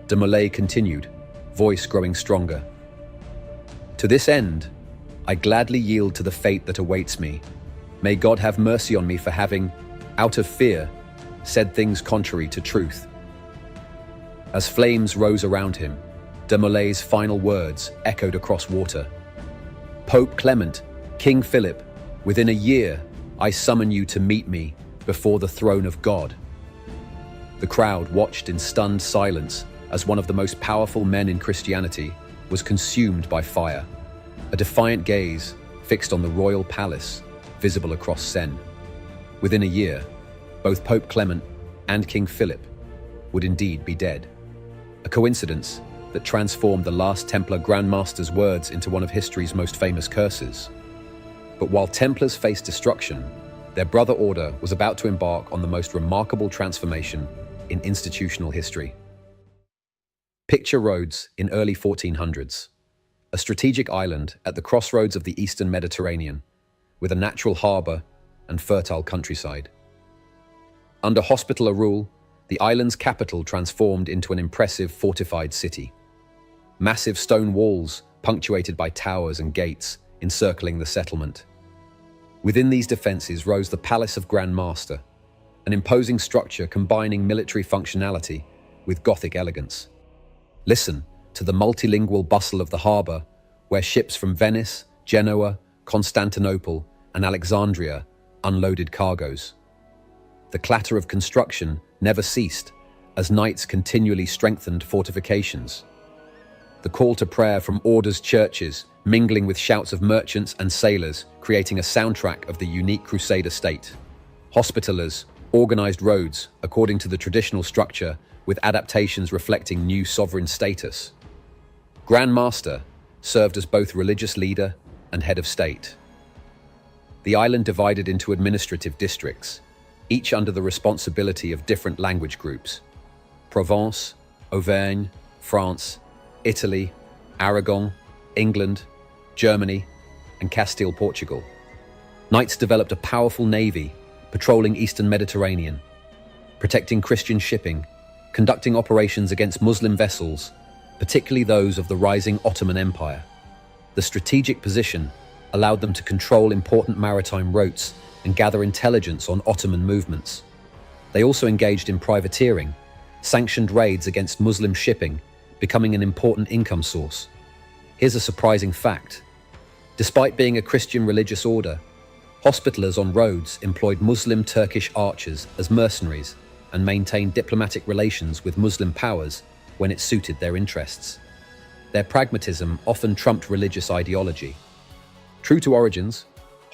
Desmoulins continued, voice growing stronger. "To this end, I gladly yield to the fate that awaits me. May God have mercy on me for having, out of fear, said things contrary to truth." As flames rose around him, Desmoulins' final words echoed across water. "Pope Clement, King Philip, within a year I summon you to meet me before the throne of God." The crowd watched in stunned silence as one of the most powerful men in Christianity was consumed by fire, a defiant gaze fixed on the royal palace visible across Seine. Within a year, both Pope Clement and King Philip would indeed be dead. A coincidence that transformed the last Templar Grand Master's words into one of history's most famous curses. But while Templars faced destruction, their brother order was about to embark on the most remarkable transformation in institutional history. Picture Rhodes in early 1400s, a strategic island at the crossroads of the eastern Mediterranean, with a natural harbour and fertile countryside. Under Hospitaller rule, the island's capital transformed into an impressive fortified city. Massive stone walls, punctuated by towers and gates, encircling the settlement. Within these defences rose the Palace of Grand Master, an imposing structure combining military functionality with Gothic elegance. Listen to the multilingual bustle of the harbour, where ships from Venice, Genoa, Constantinople, and Alexandria unloaded cargoes. The clatter of construction never ceased as knights continually strengthened fortifications. The call to prayer from orders' churches, mingling with shouts of merchants and sailors, creating a soundtrack of the unique Crusader state. Hospitallers organized roads according to the traditional structure, with adaptations reflecting new sovereign status. Grand Master served as both religious leader and head of state. The island divided into administrative districts, each under the responsibility of different language groups: Provence, Auvergne, France, Italy, Aragon, England, Germany, and Castile, Portugal. Knights developed a powerful navy, patrolling eastern Mediterranean, protecting Christian shipping, conducting operations against Muslim vessels, particularly those of the rising Ottoman Empire. The strategic position allowed them to control important maritime routes and gather intelligence on Ottoman movements. They also engaged in privateering, sanctioned raids against Muslim shipping, becoming an important income source. Here's a surprising fact. Despite being a Christian religious order, Hospitallers on Rhodes employed Muslim Turkish archers as mercenaries and maintained diplomatic relations with Muslim powers when it suited their interests. Their pragmatism often trumped religious ideology. True to origins,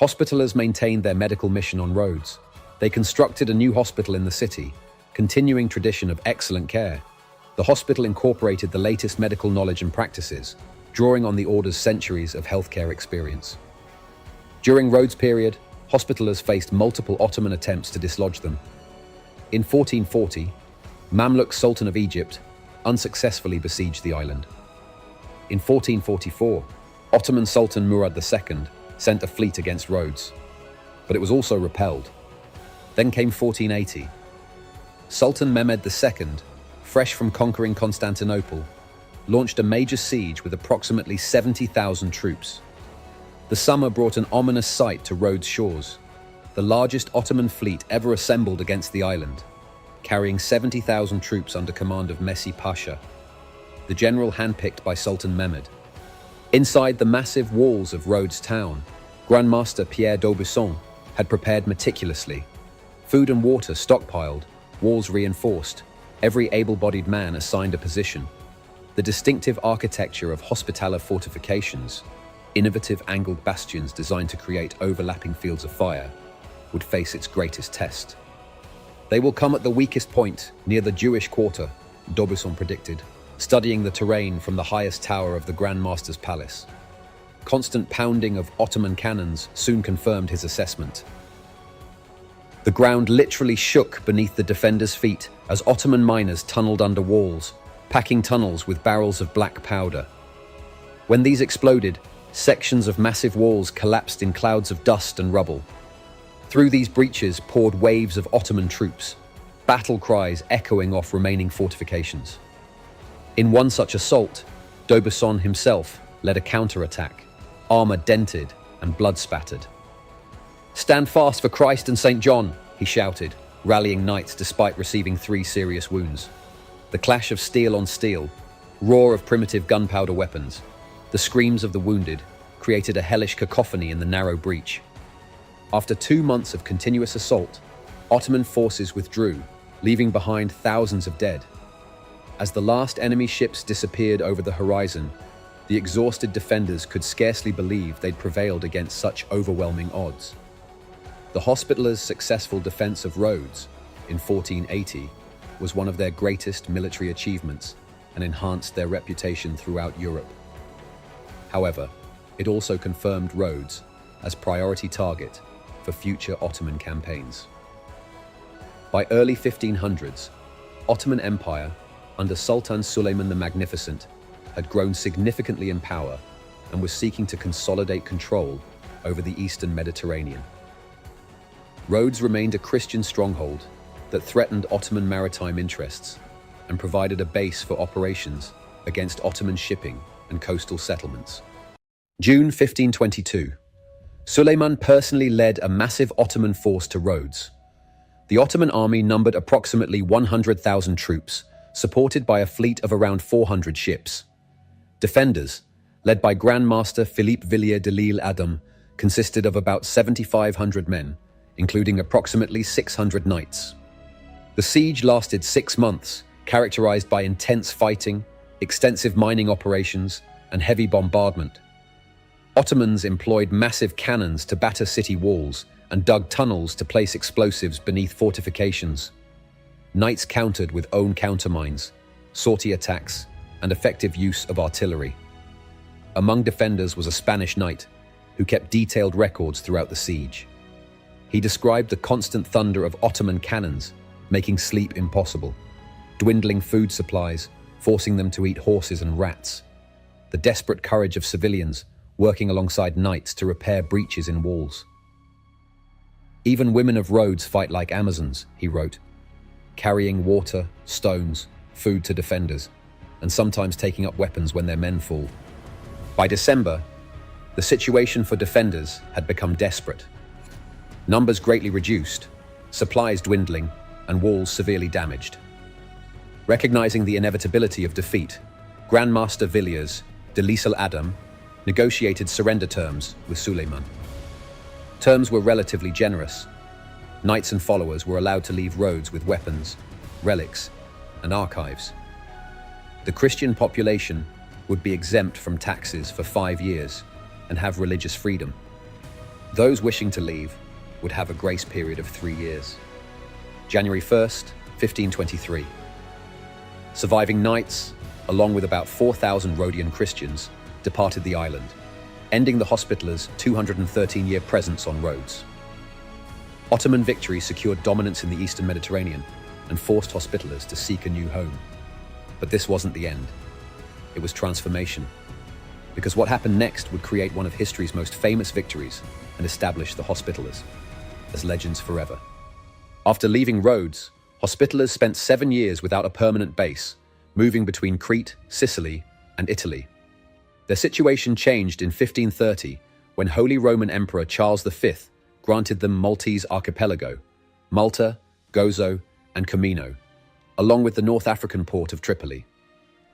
Hospitallers maintained their medical mission on Rhodes. They constructed a new hospital in the city, continuing tradition of excellent care. The hospital incorporated the latest medical knowledge and practices, drawing on the order's centuries of healthcare experience. During Rhodes' period, Hospitallers faced multiple Ottoman attempts to dislodge them. In 1440, Mamluk Sultan of Egypt unsuccessfully besieged the island. In 1444, Ottoman Sultan Murad II sent a fleet against Rhodes, but it was also repelled. Then came 1480. Sultan Mehmed II, fresh from conquering Constantinople, launched a major siege with approximately 70,000 troops. The summer brought an ominous sight to Rhodes' shores, the largest Ottoman fleet ever assembled against the island, carrying 70,000 troops under command of Messi Pasha, the general handpicked by Sultan Mehmed. Inside the massive walls of Rhodes town, Grand Master Pierre d'Aubusson had prepared meticulously. Food and water stockpiled, walls reinforced, every able-bodied man assigned a position. The distinctive architecture of Hospitaller fortifications, innovative angled bastions designed to create overlapping fields of fire, would face its greatest test. They will come at the weakest point near the Jewish quarter, d'Aubusson predicted, studying the terrain from the highest tower of the Grand Master's palace. Constant pounding of Ottoman cannons soon confirmed his assessment. The ground literally shook beneath the defenders' feet as Ottoman miners tunneled under walls, packing tunnels with barrels of black powder. When these exploded, sections of massive walls collapsed in clouds of dust and rubble. Through these breaches poured waves of Ottoman troops, battle cries echoing off remaining fortifications. In one such assault, d'Aubusson himself led a counterattack, armor dented and blood spattered. "Stand fast for Christ and St. John," he shouted, rallying knights despite receiving 3 serious wounds. The clash of steel on steel, roar of primitive gunpowder weapons, the screams of the wounded created a hellish cacophony in the narrow breach. After 2 months of continuous assault, Ottoman forces withdrew, leaving behind thousands of dead. As the last enemy ships disappeared over the horizon, the exhausted defenders could scarcely believe they'd prevailed against such overwhelming odds. The Hospitallers' successful defense of Rhodes in 1480 was one of their greatest military achievements and enhanced their reputation throughout Europe. However, it also confirmed Rhodes as priority target for future Ottoman campaigns. By early 1500s, Ottoman Empire, under Sultan Suleiman the Magnificent, had grown significantly in power and was seeking to consolidate control over the eastern Mediterranean. Rhodes remained a Christian stronghold that threatened Ottoman maritime interests and provided a base for operations against Ottoman shipping and coastal settlements. June 1522. Suleiman personally led a massive Ottoman force to Rhodes. The Ottoman army numbered approximately 100,000 troops, supported by a fleet of around 400 ships. Defenders, led by Grand Master Philippe Villiers de l'Isle Adam, consisted of about 7,500 men, including approximately 600 knights. The siege lasted 6 months, characterized by intense fighting, extensive mining operations, and heavy bombardment. Ottomans employed massive cannons to batter city walls and dug tunnels to place explosives beneath fortifications. Knights countered with own countermines, sortie attacks, and effective use of artillery. Among defenders was a Spanish knight who kept detailed records throughout the siege. He described the constant thunder of Ottoman cannons, making sleep impossible, dwindling food supplies, forcing them to eat horses and rats, the desperate courage of civilians working alongside knights to repair breaches in walls. "Even women of Rhodes fight like Amazons," he wrote, carrying water, stones, food to defenders, and sometimes taking up weapons when their men fall. By December, the situation for defenders had become desperate. Numbers greatly reduced, supplies dwindling, and walls severely damaged. Recognizing the inevitability of defeat, Grand Master Villiers de l'Isle Adam negotiated surrender terms with Suleiman. Terms were relatively generous. Knights and followers were allowed to leave Rhodes with weapons, relics, and archives. The Christian population would be exempt from taxes for 5 years and have religious freedom. Those wishing to leave would have a grace period of 3 years. January 1st, 1523. Surviving knights, along with about 4,000 Rhodian Christians, departed the island, ending the Hospitallers' 213-year presence on Rhodes. Ottoman victory secured dominance in the eastern Mediterranean and forced Hospitallers to seek a new home. But this wasn't the end. It was transformation. Because what happened next would create one of history's most famous victories and establish the Hospitallers as legends forever. After leaving Rhodes, Hospitallers spent 7 years without a permanent base, moving between Crete, Sicily, and Italy. Their situation changed in 1530 when Holy Roman Emperor Charles V granted them Maltese archipelago, Malta, Gozo, and Comino, along with the North African port of Tripoli.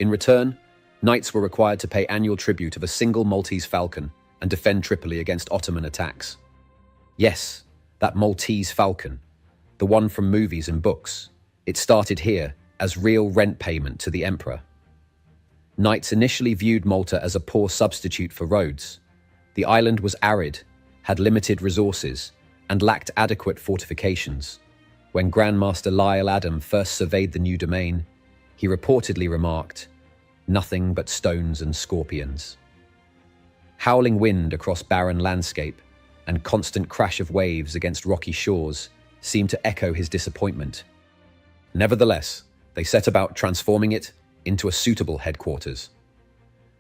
In return, knights were required to pay annual tribute of a single Maltese falcon and defend Tripoli against Ottoman attacks. Yes, that Maltese falcon, the one from movies and books. It started here as real rent payment to the emperor. Knights initially viewed Malta as a poor substitute for Rhodes. The island was arid, had limited resources, and lacked adequate fortifications. When Grand Master L'Isle Adam first surveyed the new domain, He reportedly remarked, "Nothing but stones and scorpions." Howling wind across barren landscape and constant crash of waves against rocky shores seemed to echo his disappointment. Nevertheless, they set about transforming it into a suitable headquarters.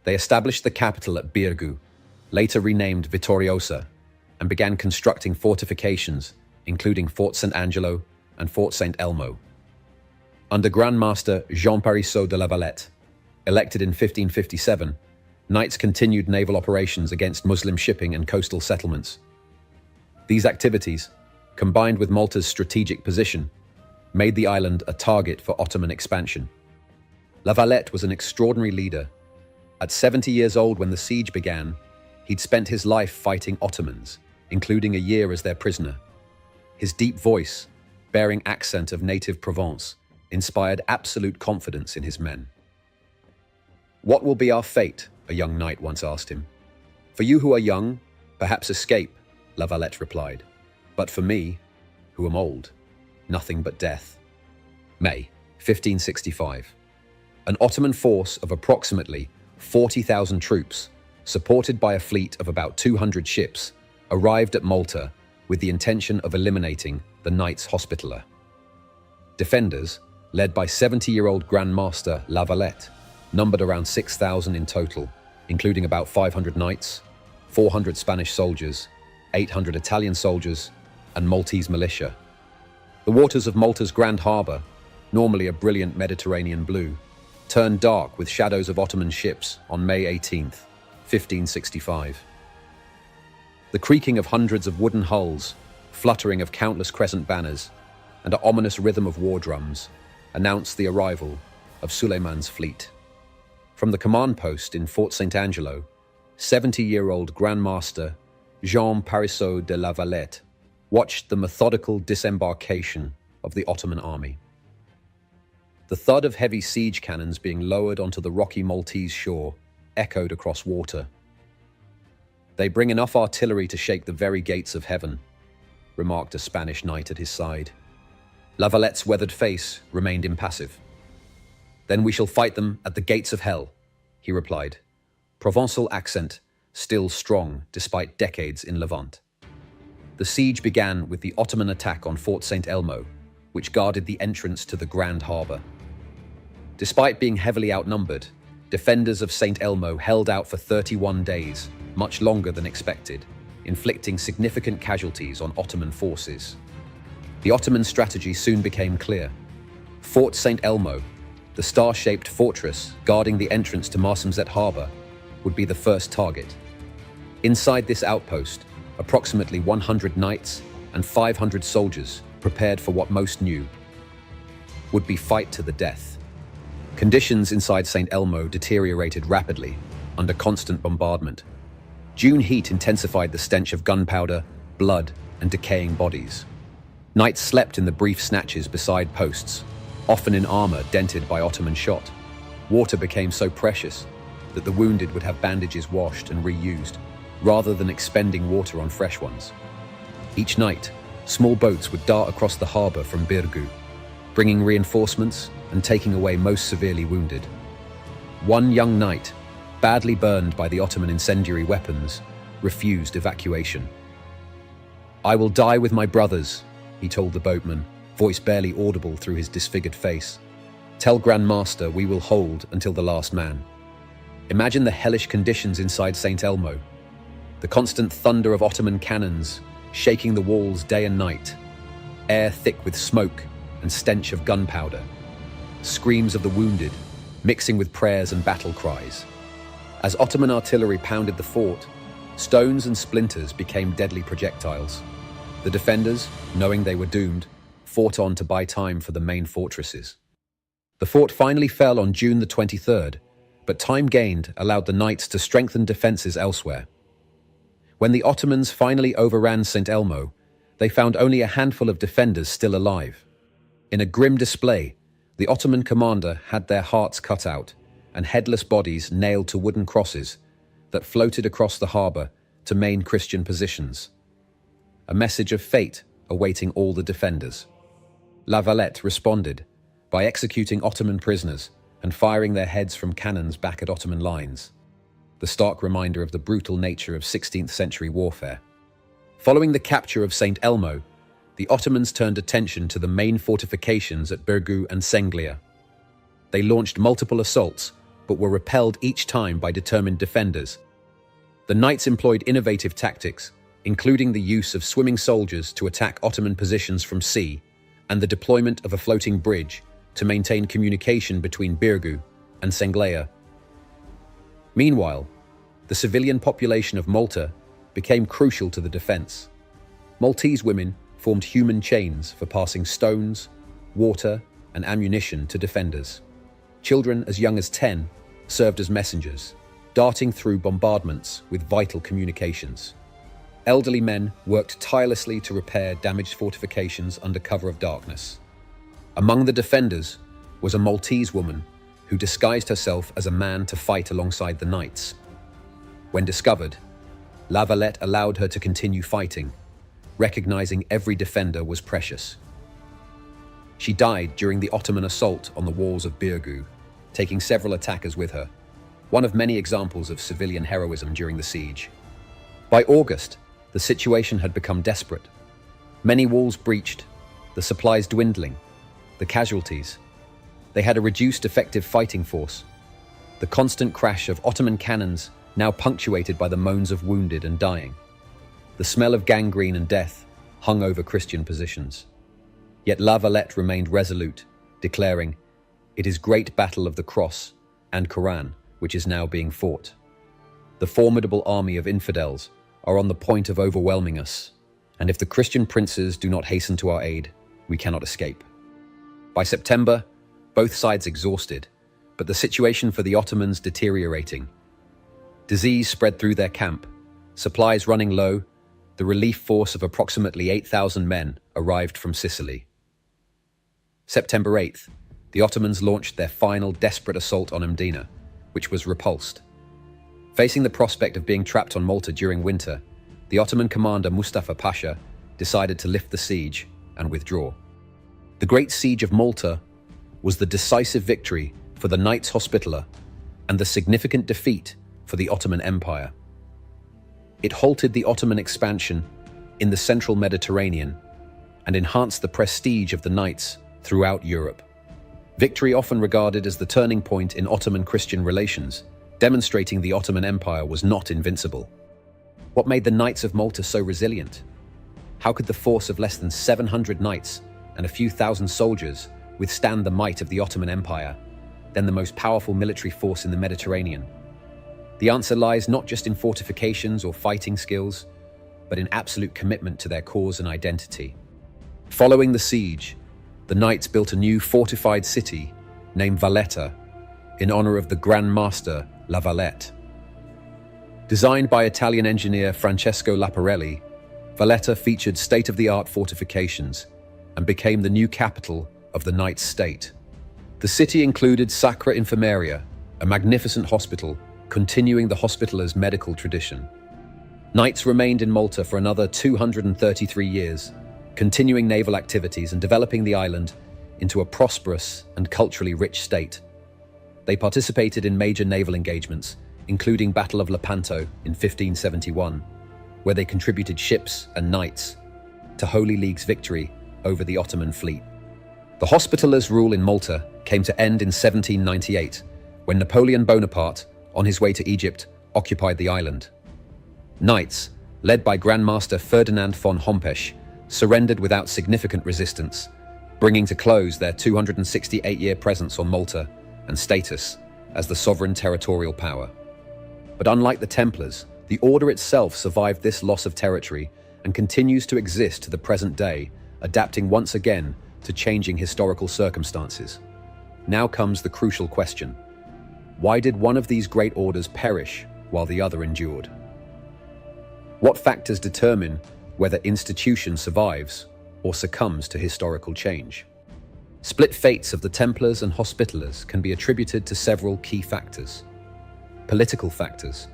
They established the capital at Birgu, later renamed Vittoriosa, and began constructing fortifications, including Fort St. Angelo and Fort St. Elmo. Under Grand Master Jean Parisot de la Valette, elected in 1557, Knights continued naval operations against Muslim shipping and coastal settlements. These activities, combined with Malta's strategic position, made the island a target for Ottoman expansion. La Valette was an extraordinary leader. At 70 years old when the siege began, he'd spent his life fighting Ottomans, including a year as their prisoner. His deep voice, bearing accent of native Provence, inspired absolute confidence in his men. "What will be our fate?" a young knight once asked him. "For you who are young, perhaps escape," La Valette replied. "But for me, who am old, nothing but death." May 1565. An Ottoman force of approximately 40,000 troops, supported by a fleet of about 200 ships, arrived at Malta with the intention of eliminating the Knights Hospitaller. Defenders, led by 70-year-old Grand Master La Valette, numbered around 6,000 in total, including about 500 knights, 400 Spanish soldiers, 800 Italian soldiers, and Maltese militia. The waters of Malta's Grand Harbour, normally a brilliant Mediterranean blue, turned dark with shadows of Ottoman ships on May 18th, 1565. The creaking of hundreds of wooden hulls, fluttering of countless crescent banners, and an ominous rhythm of war drums announced the arrival of Suleiman's fleet. From the command post in Fort St. Angelo, 70-year-old Grand Master Jean Parisot de la Valette watched the methodical disembarkation of the Ottoman army. The thud of heavy siege cannons being lowered onto the rocky Maltese shore echoed across water. "They bring enough artillery to shake the very gates of heaven," remarked a Spanish knight at his side. La Valette's weathered face remained impassive. "Then we shall fight them at the gates of hell," he replied, Provençal accent still strong despite decades in Levant. The siege began with the Ottoman attack on Fort St. Elmo, which guarded the entrance to the Grand Harbour. Despite being heavily outnumbered, defenders of St. Elmo held out for 31 days, much longer than expected, inflicting significant casualties on Ottoman forces. The Ottoman strategy soon became clear. Fort St. Elmo, the star-shaped fortress guarding the entrance to Marsamxett Harbour, would be the first target. Inside this outpost, approximately 100 knights and 500 soldiers prepared for what most knew would be fight to the death. Conditions inside St. Elmo deteriorated rapidly under constant bombardment. June heat intensified the stench of gunpowder, blood, and decaying bodies. Knights slept in the brief snatches beside posts, often in armor dented by Ottoman shot. Water became so precious that the wounded would have bandages washed and reused, rather than expending water on fresh ones. Each night, small boats would dart across the harbor from Birgu, bringing reinforcements and taking away most severely wounded. One young knight, badly burned by the Ottoman incendiary weapons, refused evacuation. "I will die with my brothers," he told the boatman, voice barely audible through his disfigured face. "Tell Grand Master we will hold until the last man." Imagine the hellish conditions inside St. Elmo. The constant thunder of Ottoman cannons, shaking the walls day and night. Air thick with smoke and stench of gunpowder. Screams of the wounded, mixing with prayers and battle cries. As Ottoman artillery pounded the fort, stones and splinters became deadly projectiles. The defenders, knowing they were doomed, fought on to buy time for the main fortresses. The fort finally fell on June the 23rd, but time gained allowed the knights to strengthen defenses elsewhere. When the Ottomans finally overran St. Elmo, they found only a handful of defenders still alive. In a grim display, the Ottoman commander had their hearts cut out and headless bodies nailed to wooden crosses that floated across the harbour to main Christian positions. A message of fate awaiting all the defenders. La Valette responded by executing Ottoman prisoners and firing their heads from cannons back at Ottoman lines, the stark reminder of the brutal nature of 16th century warfare. Following the capture of St. Elmo, the Ottomans turned attention to the main fortifications at Birgu and Senglia. They launched multiple assaults, but were repelled each time by determined defenders. The Knights employed innovative tactics, including the use of swimming soldiers to attack Ottoman positions from sea, and the deployment of a floating bridge to maintain communication between Birgu and Senglia. Meanwhile, the civilian population of Malta became crucial to the defense. Maltese women formed human chains for passing stones, water, and ammunition to defenders. Children as young as 10 served as messengers, darting through bombardments with vital communications. Elderly men worked tirelessly to repair damaged fortifications under cover of darkness. Among the defenders was a Maltese woman who disguised herself as a man to fight alongside the knights. When discovered, La Valette allowed her to continue fighting, recognizing every defender was precious. She died during the Ottoman assault on the walls of Birgu, taking several attackers with her, one of many examples of civilian heroism during the siege. By August, the situation had become desperate. Many walls breached, the supplies dwindling, the casualties. They had a reduced effective fighting force. The constant crash of Ottoman cannons now punctuated by the moans of wounded and dying. The smell of gangrene and death hung over Christian positions. Yet La Valette remained resolute, declaring, "It is great battle of the cross and Quran which is now being fought. The formidable army of infidels are on the point of overwhelming us, and if the Christian princes do not hasten to our aid, we cannot escape." By September, both sides exhausted, but the situation for the Ottomans deteriorating. Disease spread through their camp, supplies running low. The relief force of approximately 8,000 men arrived from Sicily. September 8th, the Ottomans launched their final desperate assault on Mdina, which was repulsed. Facing the prospect of being trapped on Malta during winter, the Ottoman commander Mustafa Pasha decided to lift the siege and withdraw. The Great Siege of Malta was the decisive victory for the Knights Hospitaller and the significant defeat for the Ottoman Empire. It halted the Ottoman expansion in the central Mediterranean and enhanced the prestige of the Knights throughout Europe. Victory often regarded as the turning point in Ottoman-Christian relations, demonstrating the Ottoman Empire was not invincible. What made the Knights of Malta so resilient? How could the force of less than 700 knights and a few thousand soldiers withstand the might of the Ottoman Empire, then the most powerful military force in the Mediterranean? The answer lies not just in fortifications or fighting skills, but in absolute commitment to their cause and identity. Following the siege, the Knights built a new fortified city named Valletta in honor of the Grand Master La Valette. Designed by Italian engineer Francesco Laparelli, Valletta featured state-of-the-art fortifications and became the new capital of the Knights state. The city included Sacra Infermeria, a magnificent hospital continuing the Hospitaller's medical tradition. Knights remained in Malta for another 233 years, continuing naval activities and developing the island into a prosperous and culturally rich state. They participated in major naval engagements, including Battle of Lepanto in 1571, where they contributed ships and knights to Holy League's victory over the Ottoman fleet. The Hospitaller's rule in Malta came to end in 1798, when Napoleon Bonaparte, on his way to Egypt, occupied the island. Knights, led by Grand Master Ferdinand von Hompesch, surrendered without significant resistance, bringing to close their 268-year presence on Malta and status as the sovereign territorial power. But unlike the Templars, the order itself survived this loss of territory and continues to exist to the present day, adapting once again to changing historical circumstances. Now comes the crucial question: why did one of these great orders perish while the other endured? What factors determine whether institution survives or succumbs to historical change? Split fates of the Templars and Hospitallers can be attributed to several key factors. Political factors.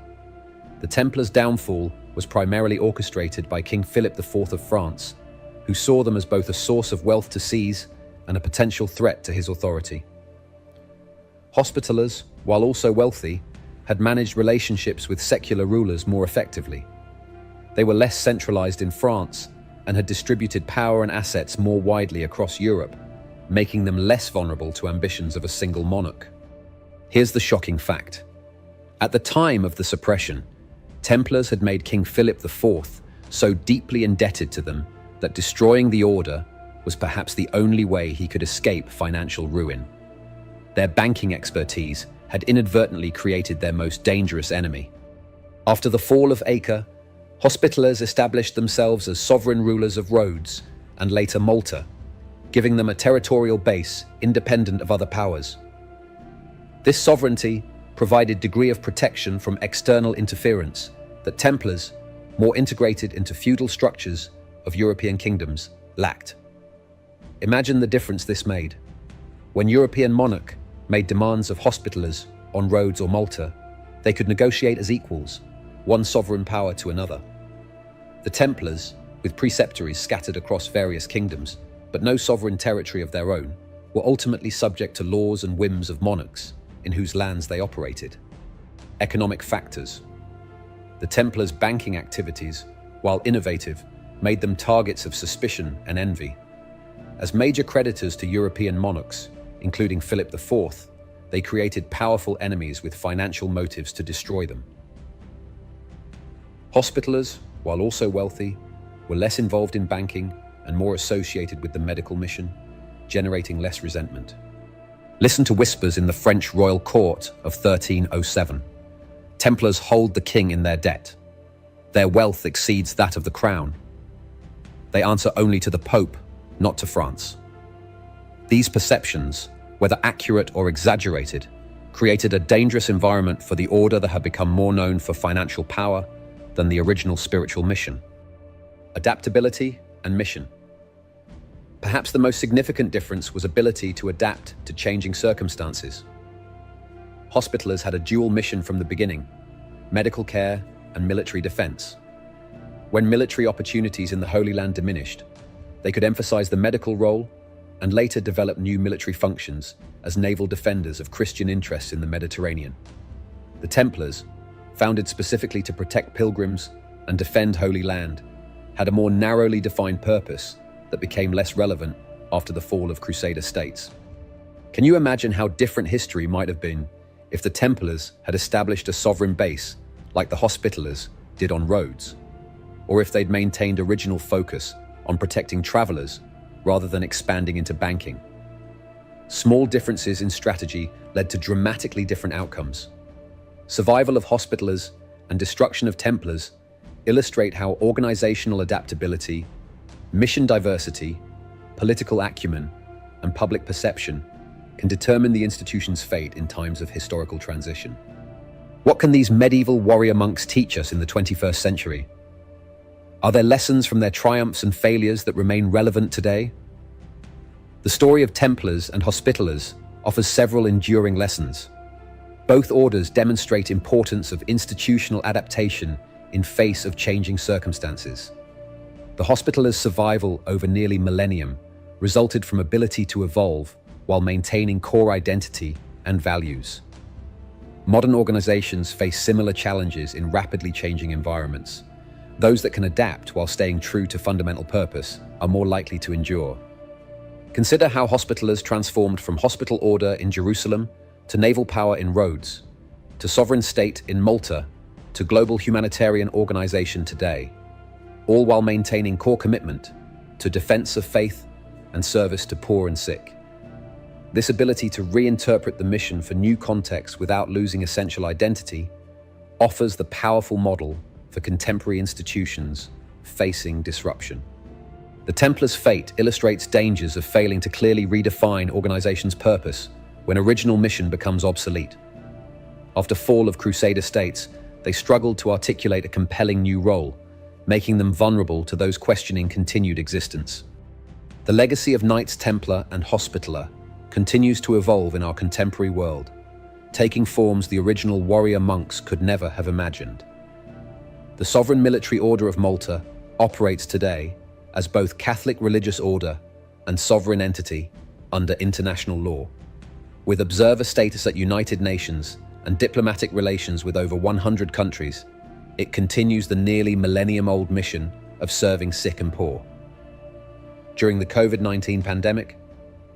The Templars' downfall was primarily orchestrated by King Philip IV of France, who saw them as both a source of wealth to seize and a potential threat to his authority. Hospitallers, while also wealthy, had managed relationships with secular rulers more effectively. They were less centralized in France and had distributed power and assets more widely across Europe, making them less vulnerable to ambitions of a single monarch. Here's the shocking fact. At the time of the suppression, Templars had made King Philip IV so deeply indebted to them that destroying the order was perhaps the only way he could escape financial ruin. Their banking expertise had inadvertently created their most dangerous enemy. After the fall of Acre, Hospitallers established themselves as sovereign rulers of Rhodes and later Malta, giving them a territorial base independent of other powers. This sovereignty provided degree of protection from external interference that Templars, more integrated into feudal structures of European kingdoms, lacked. Imagine the difference this made. When European monarch made demands of Hospitallers on Rhodes or Malta, they could negotiate as equals, one sovereign power to another. The Templars, with preceptories scattered across various kingdoms, but no sovereign territory of their own, were ultimately subject to laws and whims of monarchs in whose lands they operated. Economic factors. The Templars' banking activities, while innovative, made them targets of suspicion and envy. As major creditors to European monarchs, including Philip IV, they created powerful enemies with financial motives to destroy them. Hospitallers, while also wealthy, were less involved in banking and more associated with the medical mission, generating less resentment. Listen to whispers in the French royal court of 1307. Templars hold the king in their debt. Their wealth exceeds that of the crown. They answer only to the Pope, not to France. These perceptions, whether accurate or exaggerated, created a dangerous environment for the order that had become more known for financial power than the original spiritual mission. Adaptability and mission. Perhaps the most significant difference was ability to adapt to changing circumstances. Hospitallers had a dual mission from the beginning: medical care and military defense. When military opportunities in the Holy Land diminished, they could emphasize the medical role and later develop new military functions as naval defenders of Christian interests in the Mediterranean. The Templars, founded specifically to protect pilgrims and defend Holy Land, had a more narrowly defined purpose that became less relevant after the fall of Crusader states. Can you imagine how different history might have been if the Templars had established a sovereign base like the Hospitallers did on Rhodes, or if they'd maintained original focus on protecting travelers rather than expanding into banking? Small differences in strategy led to dramatically different outcomes. Survival of Hospitallers and destruction of Templars illustrate how organizational adaptability, mission diversity, political acumen, and public perception can determine the institution's fate in times of historical transition. What can these medieval warrior monks teach us in the 21st century? Are there lessons from their triumphs and failures that remain relevant today? The story of Templars and Hospitallers offers several enduring lessons. Both orders demonstrate importance of institutional adaptation in face of changing circumstances. The Hospitallers' survival over nearly millennium resulted from ability to evolve while maintaining core identity and values. Modern organizations face similar challenges in rapidly changing environments. Those that can adapt while staying true to fundamental purpose are more likely to endure. Consider how Hospitallers transformed from hospital order in Jerusalem to naval power in Rhodes, to sovereign state in Malta, to global humanitarian organization today, all while maintaining core commitment to defense of faith and service to poor and sick. This ability to reinterpret the mission for new contexts without losing essential identity offers the powerful model for contemporary institutions facing disruption. The Templars' fate illustrates dangers of failing to clearly redefine organizations' purpose when original mission becomes obsolete. After fall of Crusader states, they struggled to articulate a compelling new role, making them vulnerable to those questioning continued existence. The legacy of Knights Templar and Hospitaller continues to evolve in our contemporary world, taking forms the original warrior monks could never have imagined. The Sovereign Military Order of Malta operates today as both Catholic religious order and sovereign entity, under international law. With observer status at United Nations and diplomatic relations with over 100 countries, it continues the nearly millennium-old mission of serving sick and poor. During the COVID-19 pandemic,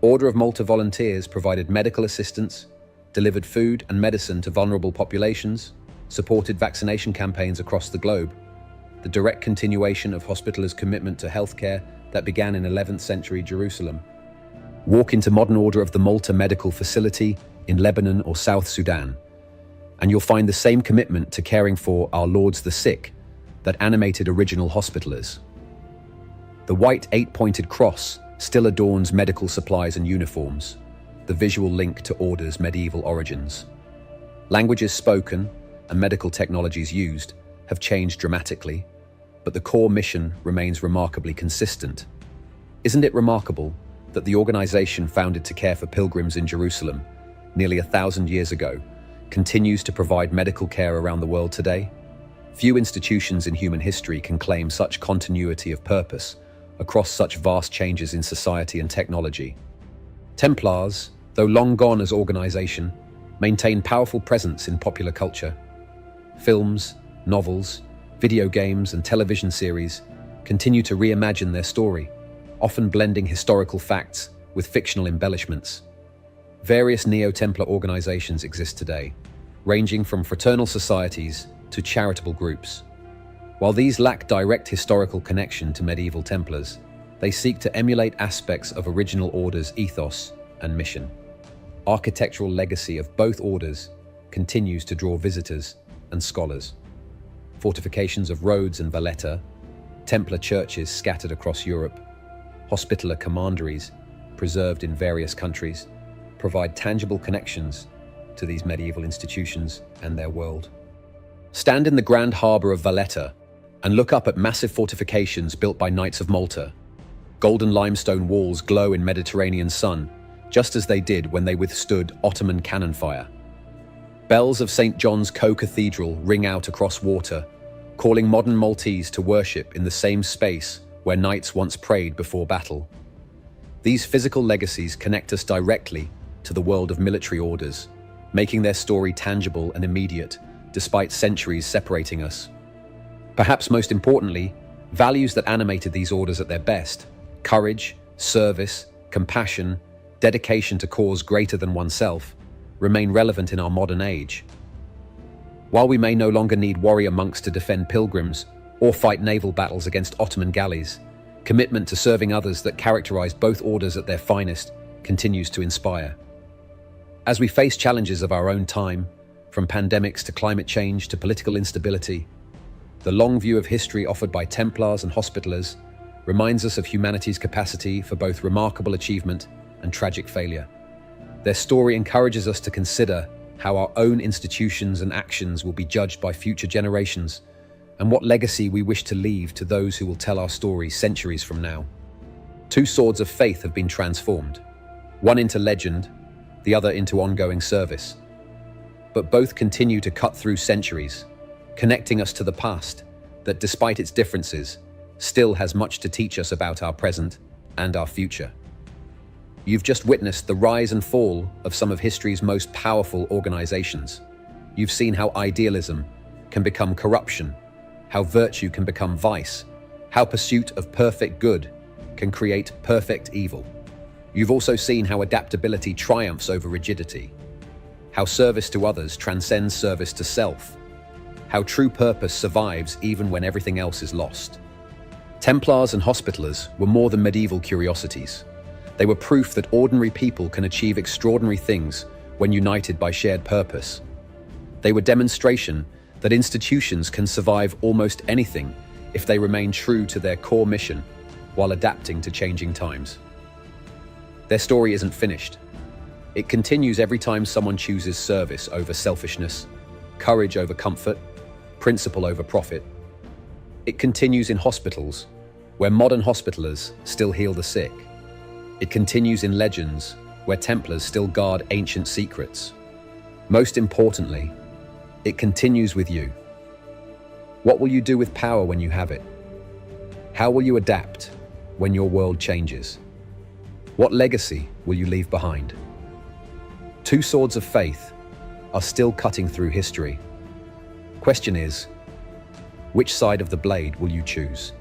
Order of Malta volunteers provided medical assistance, delivered food and medicine to vulnerable populations, supported vaccination campaigns across the globe, the direct continuation of Hospitallers' commitment to healthcare that began in 11th century Jerusalem. Walk into modern Order of the Malta Medical Facility in Lebanon or South Sudan, and you'll find the same commitment to caring for our Lords the sick that animated original Hospitallers. The white 8-pointed cross still adorns medical supplies and uniforms, the visual link to Order's medieval origins. Languages spoken and medical technologies used have changed dramatically, but the core mission remains remarkably consistent. Isn't it remarkable that the organization founded to care for pilgrims in Jerusalem nearly 1,000 years ago continues to provide medical care around the world today? Few institutions in human history can claim such continuity of purpose across such vast changes in society and technology. Templars, though long gone as organization, maintain powerful presence in popular culture. Films, novels, video games, and television series continue to reimagine their story, often blending historical facts with fictional embellishments. Various neo-Templar organizations exist today, ranging from fraternal societies to charitable groups. While these lack direct historical connection to medieval Templars, they seek to emulate aspects of original Order's ethos and mission. Architectural legacy of both orders continues to draw visitors and scholars. Fortifications of Rhodes and Valletta, Templar churches scattered across Europe, Hospitaller commanderies preserved in various countries provide tangible connections to these medieval institutions and their world. Stand in the grand harbour of Valletta and look up at massive fortifications built by Knights of Malta. Golden limestone walls glow in Mediterranean sun, just as they did when they withstood Ottoman cannon fire. Bells of St. John's Co-Cathedral ring out across water, calling modern Maltese to worship in the same space where knights once prayed before battle. These physical legacies connect us directly to the world of military orders, making their story tangible and immediate despite centuries separating us. Perhaps most importantly, values that animated these orders at their best, courage, service, compassion, dedication to cause greater than oneself, remain relevant in our modern age. While we may no longer need warrior monks to defend pilgrims or fight naval battles against Ottoman galleys, commitment to serving others that characterized both orders at their finest continues to inspire. As we face challenges of our own time, from pandemics to climate change to political instability, the long view of history offered by Templars and Hospitallers reminds us of humanity's capacity for both remarkable achievement and tragic failure. Their story encourages us to consider how our own institutions and actions will be judged by future generations, and what legacy we wish to leave to those who will tell our story centuries from now. Two swords of faith have been transformed, one into legend, the other into ongoing service. But both continue to cut through centuries, connecting us to the past that, despite its differences, still has much to teach us about our present and our future. You've just witnessed the rise and fall of some of history's most powerful organizations. You've seen how idealism can become corruption, how virtue can become vice, how pursuit of perfect good can create perfect evil. You've also seen how adaptability triumphs over rigidity, how service to others transcends service to self, how true purpose survives even when everything else is lost. Templars and Hospitallers were more than medieval curiosities. They were proof that ordinary people can achieve extraordinary things when united by shared purpose. They were demonstration that institutions can survive almost anything if they remain true to their core mission while adapting to changing times. Their story isn't finished. It continues every time someone chooses service over selfishness, courage over comfort, principle over profit. It continues in hospitals, where modern Hospitallers still heal the sick. It continues in legends, where Templars still guard ancient secrets. Most importantly, it continues with you. What will you do with power when you have it? How will you adapt when your world changes? What legacy will you leave behind? Two swords of faith are still cutting through history. Question is, which side of the blade will you choose?